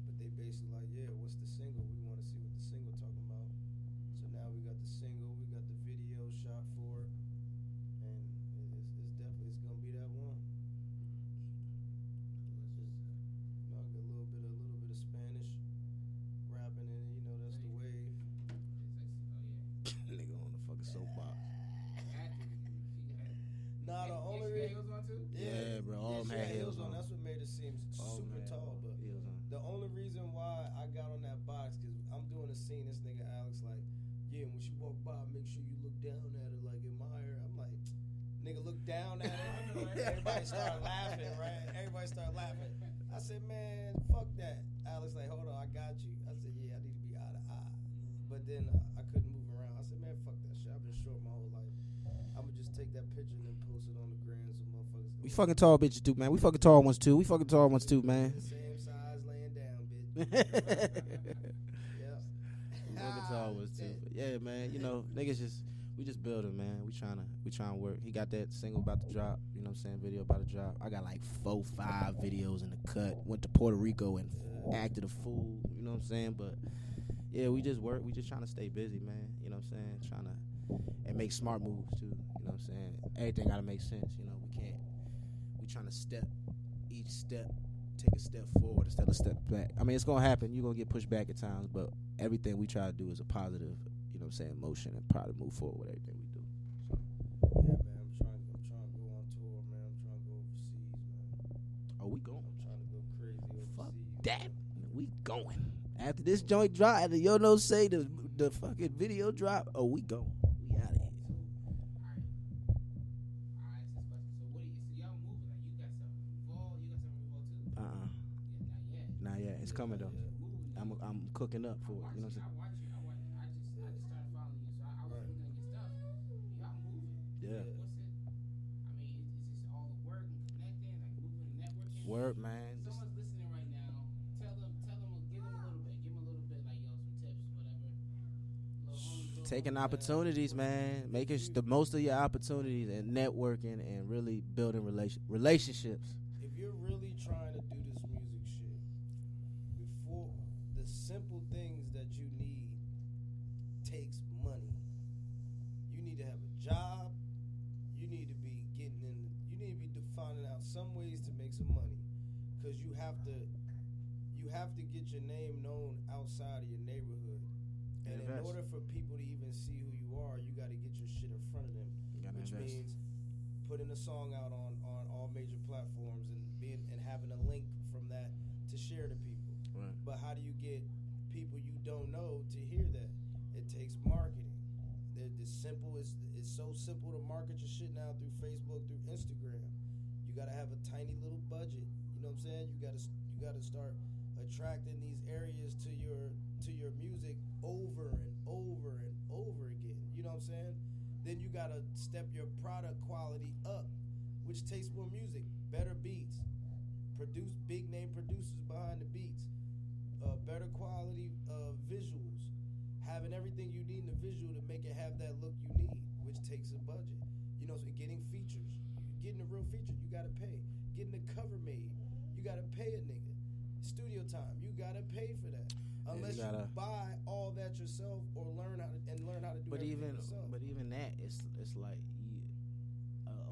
Speaker 1: but they basically like, yeah, what's the single? We want to see what the single talking about. So now we got the single, we got the video shot for it, and it's gonna be that one. I got a little bit of Spanish rapping in it. That's the wave.
Speaker 2: Nigga on the fucking soapbox.
Speaker 1: Nah, the only reason.
Speaker 2: Yeah, bro. All them
Speaker 1: she
Speaker 2: had heels on.
Speaker 1: That's what made it seem super tall. But the only reason why I got on that box, because I'm doing a scene. This nigga Alex like, yeah, when she walk by, make sure you look down at her, like admire her. I'm like, nigga, look down at her. Everybody started laughing, right? Everybody started laughing. I said, man, fuck that. Alex like, hold on, I got you. I said, yeah, I need to be eye to eye. But then I couldn't move around. I said, man, fuck that shit. I've been short my whole life. I'm gonna just take that picture and then post it on the gram so motherfuckers.
Speaker 2: We fucking tall bitches too, man. We fucking tall ones too. Man.
Speaker 1: Same size laying down, bitch. Yeah.
Speaker 2: yeah, man. You know, niggas we just building, man. We trying to work. He got that single about to drop. You know what I'm saying? Video about to drop. I got like 4-5 videos in the cut. Went to Puerto Rico and acted a fool. You know what I'm saying? But yeah, we just work. We just trying to stay busy, man. You know what I'm saying? Trying to and make smart moves too. You know what I'm saying? Everything gotta make sense. You know, we trying to each step, take a step forward instead of step back. I mean, it's gonna happen. You're gonna get pushed back at times, but everything we try to do is a positive, you know what I'm saying, motion, and probably move forward with everything we do. So.
Speaker 1: Yeah, man, I'm trying to go on tour, man. I'm trying to go overseas, man.
Speaker 2: Oh, we going.
Speaker 1: I'm trying to go crazy overseas.
Speaker 2: Fuck that. We going. After this joint drop, after Yo No say the fucking video drop, oh, we going. We out of here. Not yet. It's coming though. I'm cooking up for it. You know what I'm saying?
Speaker 3: I just started following you, so I was looking at your stuff. Y'all moving.
Speaker 2: Yeah.
Speaker 3: What's it? I mean, it's just all the work and connecting, like moving and networking.
Speaker 2: Word, man.
Speaker 3: Someone's listening right now. Tell them, give them a little bit, like some tips, whatever.
Speaker 2: Taking opportunities, man. Making the most of your opportunities and networking and really building relationships.
Speaker 1: If you're really trying to do this music shit, before the simple things that you need takes money. You need to have a job. You need to be finding out some ways to make some money, because you have to get your name known outside of your neighborhood. And in order for people to even see who you are, you got to get your shit in front of them, which means putting a song out on all major platforms and having a link from that to share to people.
Speaker 2: Right.
Speaker 1: But how do you get people you don't know to hear that? It takes marketing. It's so simple to market your shit now through Facebook, through Instagram. You got to have a tiny little budget. You know what I'm saying? You got to start attracting these areas to your music over and over and over again. You know what I'm saying? Then you got to step your product quality up, which takes more music, better beats, produce big name producers behind the beats, better quality visuals, having everything you need in the visual to make it have that look you need, which takes a budget. You know, so getting features, getting a real feature, you got to pay. Getting a cover made, you got to pay a nigga. Studio time, you got to pay for that. Unless you buy all that yourself or learn how to do everything yourself.
Speaker 2: But even that, it's like,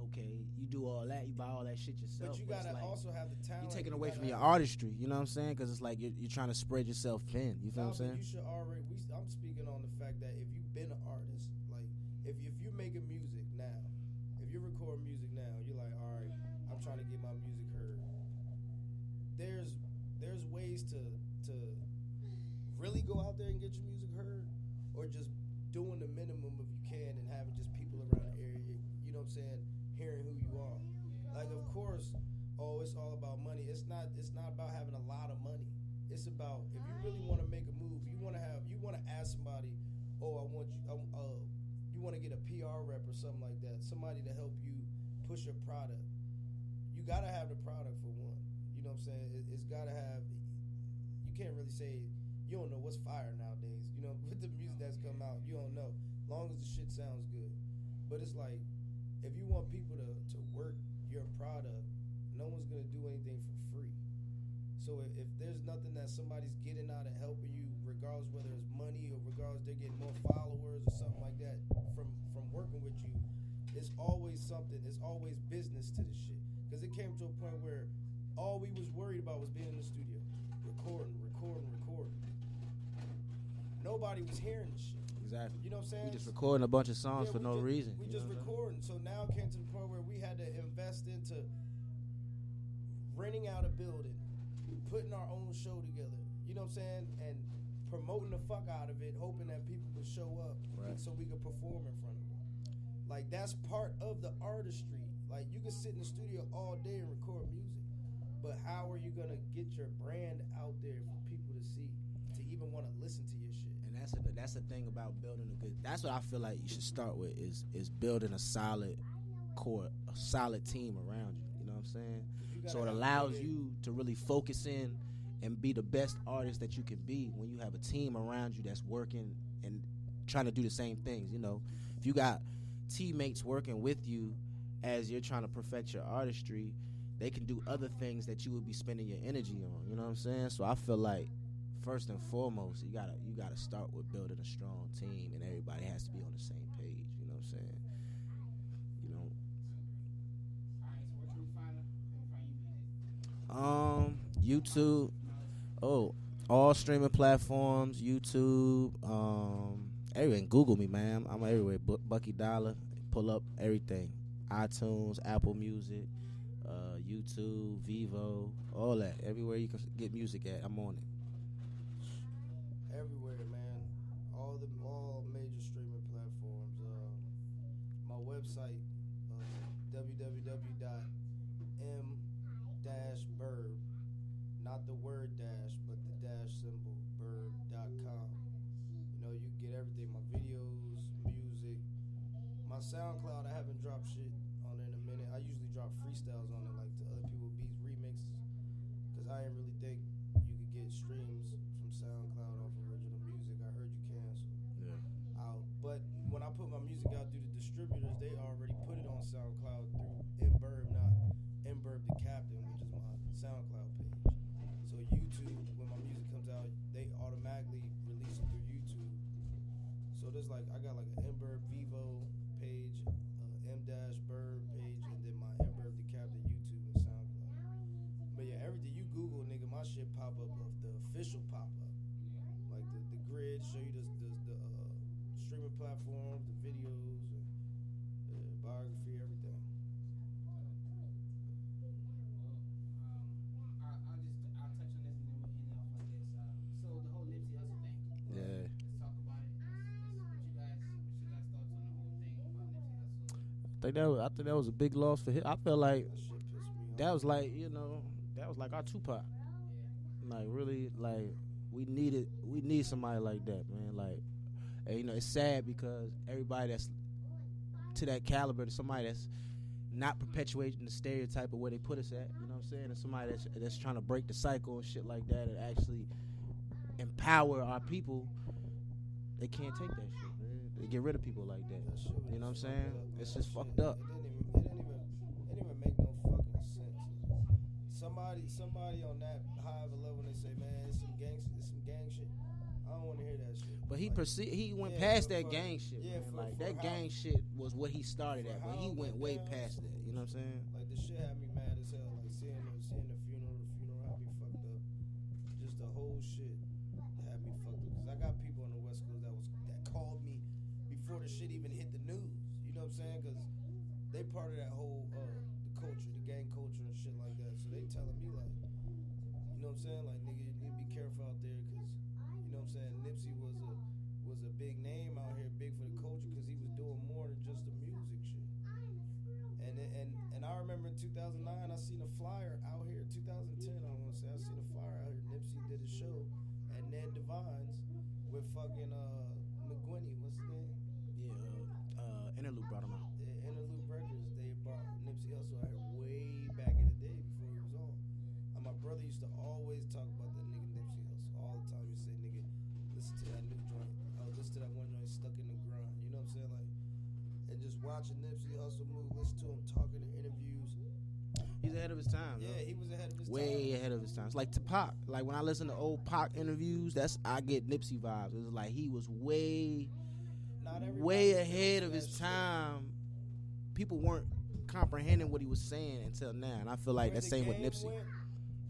Speaker 2: okay, you do all that, you buy all that shit yourself.
Speaker 1: But you gotta also have the talent.
Speaker 2: You're taking away from your artistry, you know what I'm saying? Because it's like you're trying to spread yourself thin. You feel what I'm saying?
Speaker 1: You should already. I'm speaking on the fact that if you've been an artist, like if you're making music now, if you're recording music now, you're like, all right, I'm trying to get my music heard. There's ways to really go out there and get your music heard, or just doing the minimum if you can and having just people around the area, you know what I'm saying, hearing who you are. Like, of course, it's all about money. It's not about having a lot of money. It's about, if you really want to make a move, you want to ask somebody, I want you, you want to get a PR rep or something like that, somebody to help you push your product. You got to have the product for one. You know what I'm saying? It's got to have, you can't really say, you don't know what's fire nowadays. You know, with the music that's come out, you don't know. Long as the shit sounds good. But it's like, if you want people to work your product, no one's going to do anything for free. So if there's nothing that somebody's getting out of helping you, regardless whether it's money or regardless they're getting more followers or something like that from working with you, it's always something. It's always business to this shit. Because it came to a point where all we was worried about was being in the studio, recording. Nobody was hearing this shit.
Speaker 2: Exactly.
Speaker 1: You know what I'm saying?
Speaker 2: We just recording a bunch of songs for no reason.
Speaker 1: We just recording. So now it came to the point where we had to invest into renting out a building, putting our own show together. You know what I'm saying? And promoting the fuck out of it, hoping that people would show up so we could perform in front of them. Like, that's part of the artistry. Like, you can sit in the studio all day and record music, but how are you gonna get your brand out there for people to see, to even want to listen to your shit?
Speaker 2: And that's the thing about building a good. That's what I feel like you should start with is building a solid core, a solid team around you. You know what I'm saying? So it allows you to really focus in and be the best artist that you can be when you have a team around you that's working and trying to do the same things. You know, if you got teammates working with you as you're trying to perfect your artistry, they can do other things that you would be spending your energy on. You know what I'm saying? So I feel like first and foremost, you gotta start with building a strong team, and everybody has to be on the same page. You know what I'm saying? You know.
Speaker 3: Alright, so where can we find you music?
Speaker 2: YouTube. Oh, all streaming platforms. YouTube. Everywhere. Google me, man. I'm everywhere. Bucky Dolla. Pull up everything. iTunes, Apple Music, YouTube, Vivo, all that. Everywhere you can get music at, I'm on it.
Speaker 1: Everywhere, man. All major streaming platforms. My website, www.m-burb, not the word dash, but the dash symbol, burb.com. You know, you get everything, my videos, music. My SoundCloud, I haven't dropped shit on it in a minute. I usually drop freestyles on it, like to other people's beats, remixes, because I didn't really think you could get streams from SoundCloud off original music. I heard you can, so
Speaker 2: Yeah.
Speaker 1: but when I put my music out through the distributors, they already put it on SoundCloud through Mburb, not Mburb the Captain, which is my SoundCloud page. So YouTube, when my music comes out, they automatically release it through YouTube. So there's like, I got like an Mburb Vivo page, M-Burb page, and then my Mburb the Captain YouTube and SoundCloud. But yeah, everything you Google, nigga, my shit pop up, the official pop up. Like the grid, show you the streaming platforms, the videos, and the biography, everything.
Speaker 3: I'll touch on this and then we'll end off like this. So the whole Nipsey Hussle thing.
Speaker 2: Yeah.
Speaker 3: Let's talk about it. What you guys thoughts on the whole thing about Nipsey Hussle?
Speaker 2: I think that was a big loss for him. I feel like
Speaker 1: That shit pissed me off.
Speaker 2: that was like, you know, that was like our Tupac. Like really, like we need somebody like that, man. Like, and, you know, it's sad because everybody that's to that caliber, somebody that's not perpetuating the stereotype of where they put us at. You know what I'm saying? And somebody that's trying to break the cycle and shit like that, and actually empower our people. They can't take that shit, man. They get rid of people like that.
Speaker 1: That shit was
Speaker 2: You know what I'm
Speaker 1: just
Speaker 2: saying?
Speaker 1: fucked up,
Speaker 2: It's
Speaker 1: man.
Speaker 2: just
Speaker 1: That
Speaker 2: fucked
Speaker 1: shit,
Speaker 2: up.
Speaker 1: It didn't even make no fucking sense. Somebody on that high of a level, they say, man, it's some gang shit. I don't want to hear that shit.
Speaker 2: But he
Speaker 1: Like,
Speaker 2: he went
Speaker 1: yeah,
Speaker 2: past
Speaker 1: for-
Speaker 2: that
Speaker 1: for-
Speaker 2: gang shit,
Speaker 1: yeah,
Speaker 2: man.
Speaker 1: for-
Speaker 2: Like
Speaker 1: for
Speaker 2: that
Speaker 1: how-
Speaker 2: gang shit was what he started
Speaker 1: for
Speaker 2: at, but
Speaker 1: how
Speaker 2: he
Speaker 1: it
Speaker 2: went
Speaker 1: went
Speaker 2: way
Speaker 1: down,
Speaker 2: past that. You know what I'm saying?
Speaker 1: Like the shit had me mad as hell. Like seeing the funeral had me fucked up. Just the whole shit had me fucked up. Cause I got people on the West Coast that called me before the shit even hit the news. You know what I'm saying? Cause they part of that whole the culture, the gang culture and shit like that. So they telling me like, you know what I'm saying? Like, nigga, you need to be careful out there, cause you know what I'm saying. Nipsey was a big name out here, big for the culture, cause he was doing more than just the music shit. And I remember in 2009, I seen a flyer out here. 2010, I want to say, I seen a flyer out here. Nipsey did a show at Ned Divine's with fucking McGuinty. What's his name?
Speaker 2: Yeah, Interlude brought him out.
Speaker 1: Interlude Records. They brought Nipsey Hussle out here way back in the day before he was on. And my brother used to always talk about that nigga Nipsey Hussle all the time. He say, "Nigga, listen to that new joint. Listen to that one joint, Stuck in the Grind." You know what I'm saying? Like, and just watching Nipsey Hussle move, listen to him talking in interviews.
Speaker 2: He's ahead of his time.
Speaker 1: Yeah, he was ahead of his time.
Speaker 2: Way ahead of his time. It's like Tupac. Like when I listen to old Pac interviews, I get Nipsey vibes. It's like he was way ahead of his time. People weren't comprehending what he was saying until now, and I feel like that's same with Nipsey.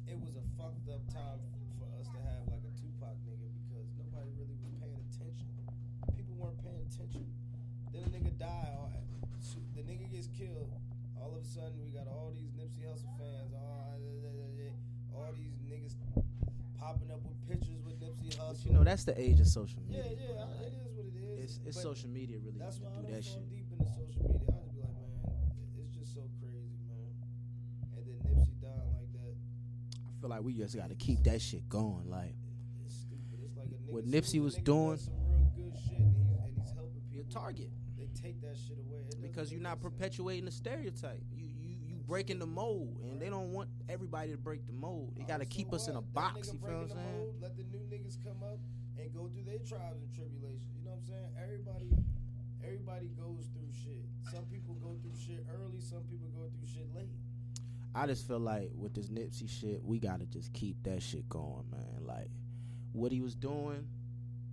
Speaker 1: It was a fucked up time for us to have like a Tupac nigga because nobody really was paying attention. People weren't paying attention. Then a nigga die. The nigga gets killed. All of a sudden, we got all these Nipsey Hussle fans. All these niggas popping up with pictures with Nipsey Hussle.
Speaker 2: But you know, that's the age of social
Speaker 1: Yeah,
Speaker 2: media.
Speaker 1: it is what it is.
Speaker 2: It's
Speaker 1: But
Speaker 2: social media really
Speaker 1: that's
Speaker 2: to
Speaker 1: why
Speaker 2: do
Speaker 1: I don't
Speaker 2: that
Speaker 1: fall
Speaker 2: shit.
Speaker 1: deep into social media. I just be like, man, it's just so crazy, man. And then Nipsey dying like that.
Speaker 2: I feel like we just got to keep that shit going. Like
Speaker 1: It's stupid. It's like a nigga.
Speaker 2: What
Speaker 1: as soon
Speaker 2: Nipsey
Speaker 1: as a
Speaker 2: was
Speaker 1: nigga
Speaker 2: doing-
Speaker 1: does some real good shit, and he's helping
Speaker 2: your
Speaker 1: people.
Speaker 2: target,
Speaker 1: They take that shit away. It doesn't
Speaker 2: because you're
Speaker 1: make
Speaker 2: not
Speaker 1: no sense.
Speaker 2: perpetuating the stereotype. You breaking the mold, and they don't want everybody to break the mold. They got to
Speaker 1: So
Speaker 2: keep us in a
Speaker 1: what? That
Speaker 2: box.
Speaker 1: nigga
Speaker 2: You feel what I'm
Speaker 1: breaking the
Speaker 2: saying?
Speaker 1: mold, let the new niggas come up and go through their trials and tribulations. You know what I'm saying? Everybody goes through shit. Some people go through shit early. Some people go through shit late.
Speaker 2: I just feel like with this Nipsey shit, we gotta just keep that shit going, man. Like, what he was doing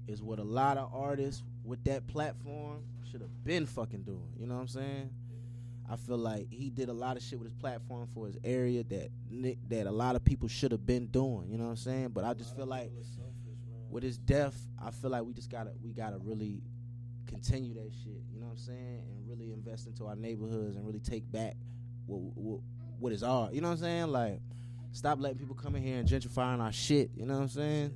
Speaker 2: is what a lot of artists with that platform should have been fucking doing. You know what I'm saying? I feel like he did a lot of shit with his platform for his area that a lot of people should have been doing. You know what I'm saying? But I just feel like with his death, I feel like we gotta really continue that shit. You know what I'm saying? And really invest into our neighborhoods and really take back what is ours. You know what I'm saying? Like, stop letting people come in here and gentrifying our shit. You know what I'm saying?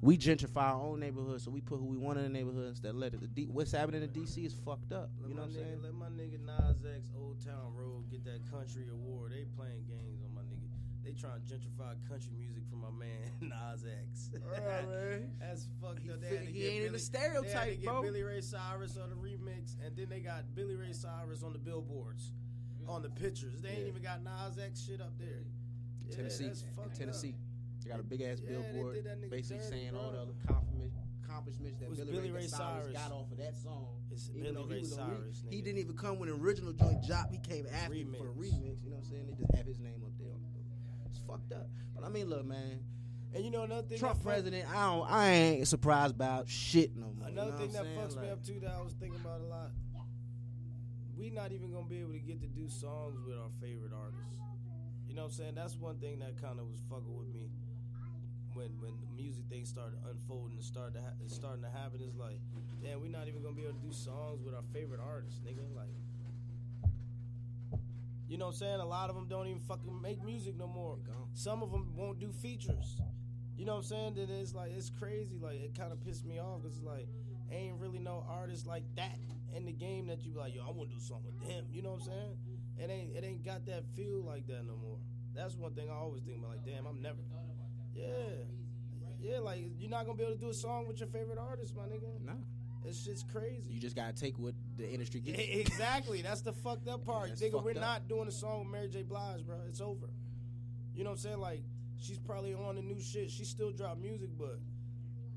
Speaker 2: We gentrify our own neighborhood, so we put who we want in the neighborhood instead of let it. What's happening in DC is fucked up. You know what I'm saying?
Speaker 1: Let my nigga Nas X Old Town Road get that country award. They playing games on my nigga. They trying to gentrify country music from my man Nas X.
Speaker 2: Man.
Speaker 1: That's fucked up.
Speaker 2: He ain't in the stereotype,
Speaker 1: they had to get
Speaker 2: bro.
Speaker 1: Billy Ray Cyrus on the remix, and then they got Billy Ray Cyrus on the billboards, on the pictures. They ain't even got Nas X shit up there. Yeah,
Speaker 2: Tennessee,
Speaker 1: that's fucked
Speaker 2: Tennessee.
Speaker 1: up.
Speaker 2: They got a big ass billboard,
Speaker 1: they did that nigga
Speaker 2: basically
Speaker 1: dirty,
Speaker 2: saying
Speaker 1: bro.
Speaker 2: all the other accomplishments that
Speaker 1: Was
Speaker 2: Billy Ray Cyrus got off of that song.
Speaker 1: It's
Speaker 2: Even
Speaker 1: Billy
Speaker 2: though
Speaker 1: Ray Cyrus.
Speaker 2: He
Speaker 1: nigga.
Speaker 2: didn't even come with an original joint drop. He came after
Speaker 1: Remix.
Speaker 2: for the remix. You know what I'm saying? They just have his name up there. It's fucked up. But I mean, look, man.
Speaker 1: And you know another thing.
Speaker 2: Trump
Speaker 1: that
Speaker 2: president. I ain't surprised about shit no more.
Speaker 1: Another thing that
Speaker 2: fucks
Speaker 1: fucks me up too that I was thinking about a lot. We not even gonna be able to get to do songs with our favorite artists. You know what I'm saying? That's one thing that kind of was fucking with me when the music thing started unfolding and starting to happen. It's like, damn, we not even gonna be able to do songs with our favorite artists, nigga. Like, you know what I'm saying? A lot of them don't even fucking make music no more. Some of them won't do features. You know what I'm saying? Then it's like, it's crazy. Like, it kind of pissed me off because it's like, ain't really no artist like that in the game that you be like, yo, I want to do something with him. You know what I'm saying? It ain't got that feel like that no more. That's one thing I always think about. Like, damn, I'm never. Yeah, like, you're not gonna be able to do a song with your favorite artist, my nigga.
Speaker 2: No.
Speaker 1: It's just crazy.
Speaker 2: You just gotta take what the industry gives you.
Speaker 1: Exactly. That's the fucked up part.
Speaker 2: That's
Speaker 1: Nigga, we're
Speaker 2: fucked up.
Speaker 1: not doing a song with Mary J. Blige, bro. It's over. You know what I'm saying? Like, she's probably on the new shit. She still drop music, but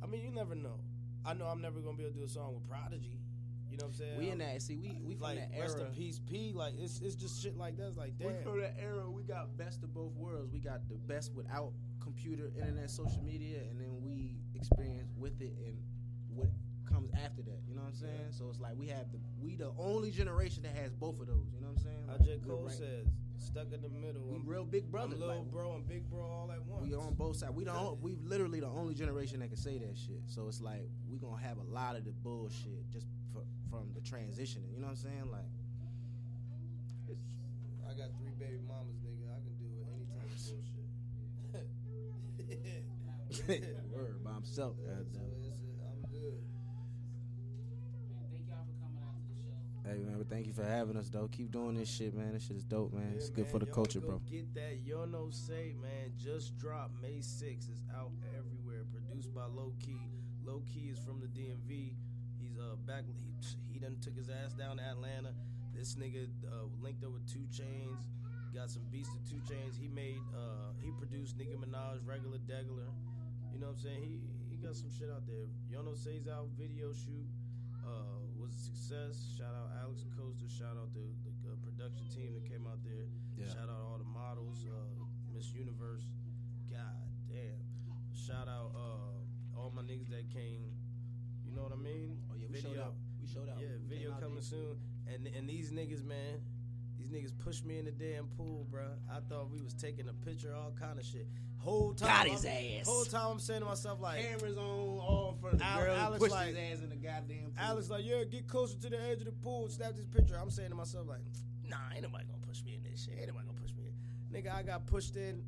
Speaker 1: I mean, you never know. I know I'm never gonna be able to do a song with Prodigy. You know what I'm saying?
Speaker 2: We in that. See, we from
Speaker 1: like
Speaker 2: that era.
Speaker 1: Rest in Peace P. Like, it's just shit like that. It's like, damn.
Speaker 2: We from that era. We got best of both worlds. We got the best without computer, internet, social media, and then we experience with it and what comes after that. You know what I'm saying? So it's like we the only generation that has both of those. You know what I'm saying?
Speaker 1: How
Speaker 2: Like,
Speaker 1: J. Cole says, stuck in the middle.
Speaker 2: We real big brothers.
Speaker 1: I'm little
Speaker 2: like,
Speaker 1: bro and big bro all at once.
Speaker 2: we on both sides. We literally the only generation that can say that shit. So it's like we gonna have a lot of the bullshit just from the transitioning. You know what I'm saying? Like,
Speaker 1: I got 3 baby mamas, nigga. I can do any type of bullshit.
Speaker 2: word by himself.
Speaker 1: I'm good.
Speaker 3: Man, thank y'all for coming out to the show.
Speaker 2: Hey man, but thank you for having us though. Keep doing this shit, man. This shit is dope, man.
Speaker 1: Yeah,
Speaker 2: It's good
Speaker 1: man,
Speaker 2: for the
Speaker 1: y'all
Speaker 2: culture,
Speaker 1: go
Speaker 2: bro.
Speaker 1: Get that Yo No Say, man. Just dropped May 6th. It's out everywhere. Produced by Low Key. Low Key is from the DMV. He's back. He done took his ass down to Atlanta. This nigga linked up with 2 Chainz. Got some beats to 2 Chainz. He produced Nicki Minaj, Regular Degular. You know what I'm saying? He got some shit out there. Yo No Say's out video shoot was a success. Shout out Alex Acosta. Shout out the production team that came out there.
Speaker 2: Yeah.
Speaker 1: Shout out all the models. Miss Universe. God damn. Shout out all my niggas that came. You know what I mean?
Speaker 2: Oh yeah, we showed out.
Speaker 1: Yeah,
Speaker 2: We
Speaker 1: video
Speaker 2: came out
Speaker 1: coming
Speaker 2: there.
Speaker 1: soon. And these niggas, man, these niggas pushed me in the damn pool, bruh. I thought we was taking a picture, all kind of shit. Whole time,
Speaker 2: Got his ass.
Speaker 1: Whole time I'm saying to myself like,
Speaker 2: Cameras on all for the girl
Speaker 1: Alex
Speaker 2: pushed
Speaker 1: like-
Speaker 2: his ass in the goddamn pool.
Speaker 1: Alex like, yeah, get closer to the edge of the pool, snap this picture. I'm saying to myself like, nah, ain't nobody gonna push me in this shit. Ain't nobody gonna push me in. Nigga, I got pushed in.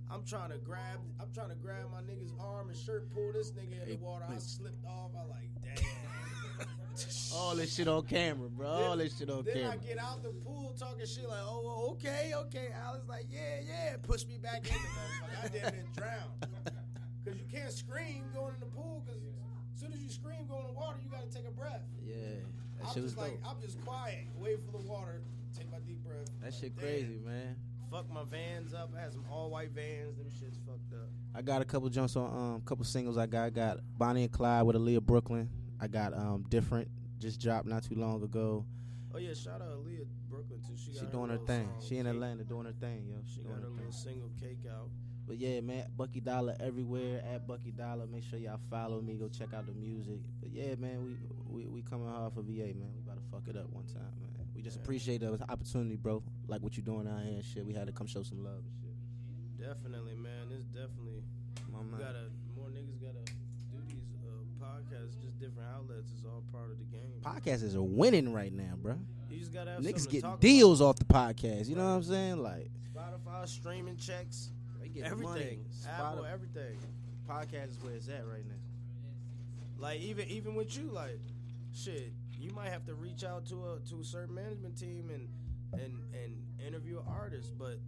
Speaker 1: I'm trying to grab my nigga's arm and shirt, pull this nigga in the water. I slipped off. I like, damn.
Speaker 2: All this shit on camera, bro. All this shit on
Speaker 1: Then
Speaker 2: camera.
Speaker 1: I get out the pool talking shit like, oh, okay. Alex like, yeah. Push me back in the motherfucker. I damn near drowned. Because you can't scream going in the pool because as soon as you scream going in the water, you got to take a breath.
Speaker 2: Yeah, that
Speaker 1: I'm
Speaker 2: shit was
Speaker 1: just like,
Speaker 2: dope.
Speaker 1: I'm just quiet, wait for the water, take my deep breath.
Speaker 2: That shit
Speaker 1: Damn.
Speaker 2: crazy, man.
Speaker 1: fucked my Vans up. I had some all white Vans. Them shits fucked up.
Speaker 2: I got a couple jumps on couple singles. I got Bonnie and Clyde with Aaliyah Brooklyn. I got Different, just dropped not too long ago.
Speaker 1: Oh yeah, shout out Aaliyah Brooklyn too. She got
Speaker 2: doing her thing.
Speaker 1: song,
Speaker 2: She in
Speaker 1: Cake.
Speaker 2: Atlanta doing her thing, yo.
Speaker 1: She
Speaker 2: doing
Speaker 1: got
Speaker 2: her
Speaker 1: a
Speaker 2: thing.
Speaker 1: little single Cake out.
Speaker 2: But yeah, man, Bucky Dolla everywhere at Bucky Dolla. Make sure y'all follow me. Go check out the music. But yeah, man, we coming hard for VA, man. We about to fuck it up one time, man. We just appreciate the opportunity, bro. Like what you doing out here and shit. We had to come show some love and shit.
Speaker 1: Definitely, man. It's definitely more niggas gotta do these podcasts. Just different outlets. It's all part of the game.
Speaker 2: Podcasts are winning right now, bro.
Speaker 1: You just gotta have
Speaker 2: Niggas
Speaker 1: something to
Speaker 2: getting
Speaker 1: talk
Speaker 2: deals off the podcast. You know what I'm saying? Like
Speaker 1: about. Spotify streaming checks.
Speaker 2: they get
Speaker 1: Everything. Apple,
Speaker 2: Spotify,
Speaker 1: everything.
Speaker 2: podcast is where it's at right now.
Speaker 1: Like even with you, like shit, you might have to reach out to a certain management team and interview an artist, but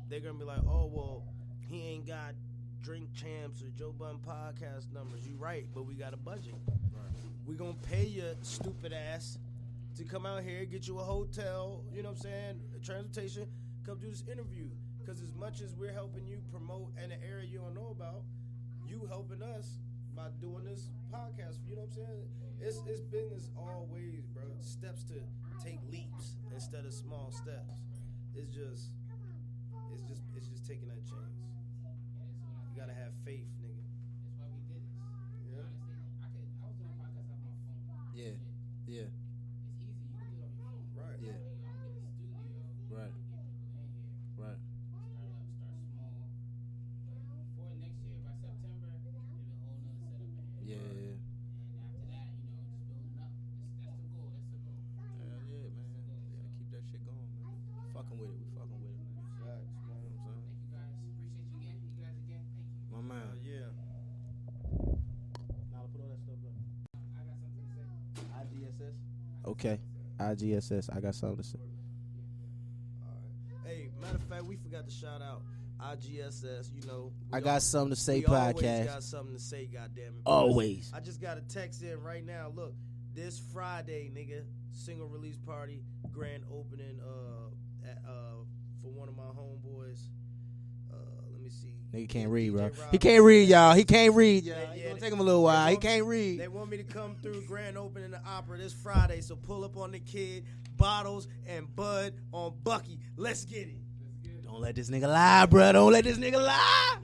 Speaker 1: they're gonna be like, oh well, he ain't got Drink Champs or Joe Budden podcast numbers. You right, but we got a budget.
Speaker 2: Right.
Speaker 1: We gonna pay your stupid ass to come out here, get you a hotel, you know what I'm saying, transportation, come do this interview. Because as much as we're helping you promote in an area you don't know about, you helping us by doing this podcast. You know what I'm saying? It's business all ways, bro. Steps to take leaps instead of small steps. It's just taking that chance. You gotta have faith, nigga.
Speaker 3: That's why we did this.
Speaker 1: Yeah.
Speaker 3: Honestly, I was doing a podcast off my phone.
Speaker 2: Yeah. Yeah.
Speaker 3: It's easy. You can do it on your phone.
Speaker 1: Right.
Speaker 2: Yeah.
Speaker 3: I'm gonna get a studio.
Speaker 2: Right.
Speaker 3: Get people in here.
Speaker 2: Right.
Speaker 3: Start small. But before next year, by September, it'll be a whole nother setup in here.
Speaker 2: Yeah.
Speaker 3: And after that, just building up. That's the goal. That's the goal.
Speaker 2: Hell yeah, man. Gotta keep that shit going, man. Fucking with it. We fucking with it, man.
Speaker 1: Facts, man.
Speaker 2: You know what I'm saying?
Speaker 3: Thank you guys. Appreciate you again. You guys again. Thank you.
Speaker 2: My man.
Speaker 1: Yeah.
Speaker 2: Now put all that stuff up.
Speaker 3: I got something to say.
Speaker 2: IGSS. Okay. IGSS. I got something to say.
Speaker 1: All right. Hey, matter of fact, we forgot to shout out IGSS. You know,
Speaker 2: I got something to say
Speaker 1: we always
Speaker 2: podcast.
Speaker 1: got something to say. Goddamn it.
Speaker 2: Always.
Speaker 1: I just got a text in right now. Look, this Friday, nigga, single release party, grand opening. For one of my homeboys. Let me see.
Speaker 2: Nigga can't read, bro.
Speaker 1: Rob.
Speaker 2: He can't read, y'all. He can't read, y'all.
Speaker 1: Yeah,
Speaker 2: It's
Speaker 1: yeah,
Speaker 2: gonna take him a little while. He
Speaker 1: want-
Speaker 2: can't read.
Speaker 1: They want me to come through grand opening the opera this Friday, so pull up on the kid, bottles and bud on Bucky. Let's get it.
Speaker 2: Don't let this nigga lie, bro. Don't let this nigga lie.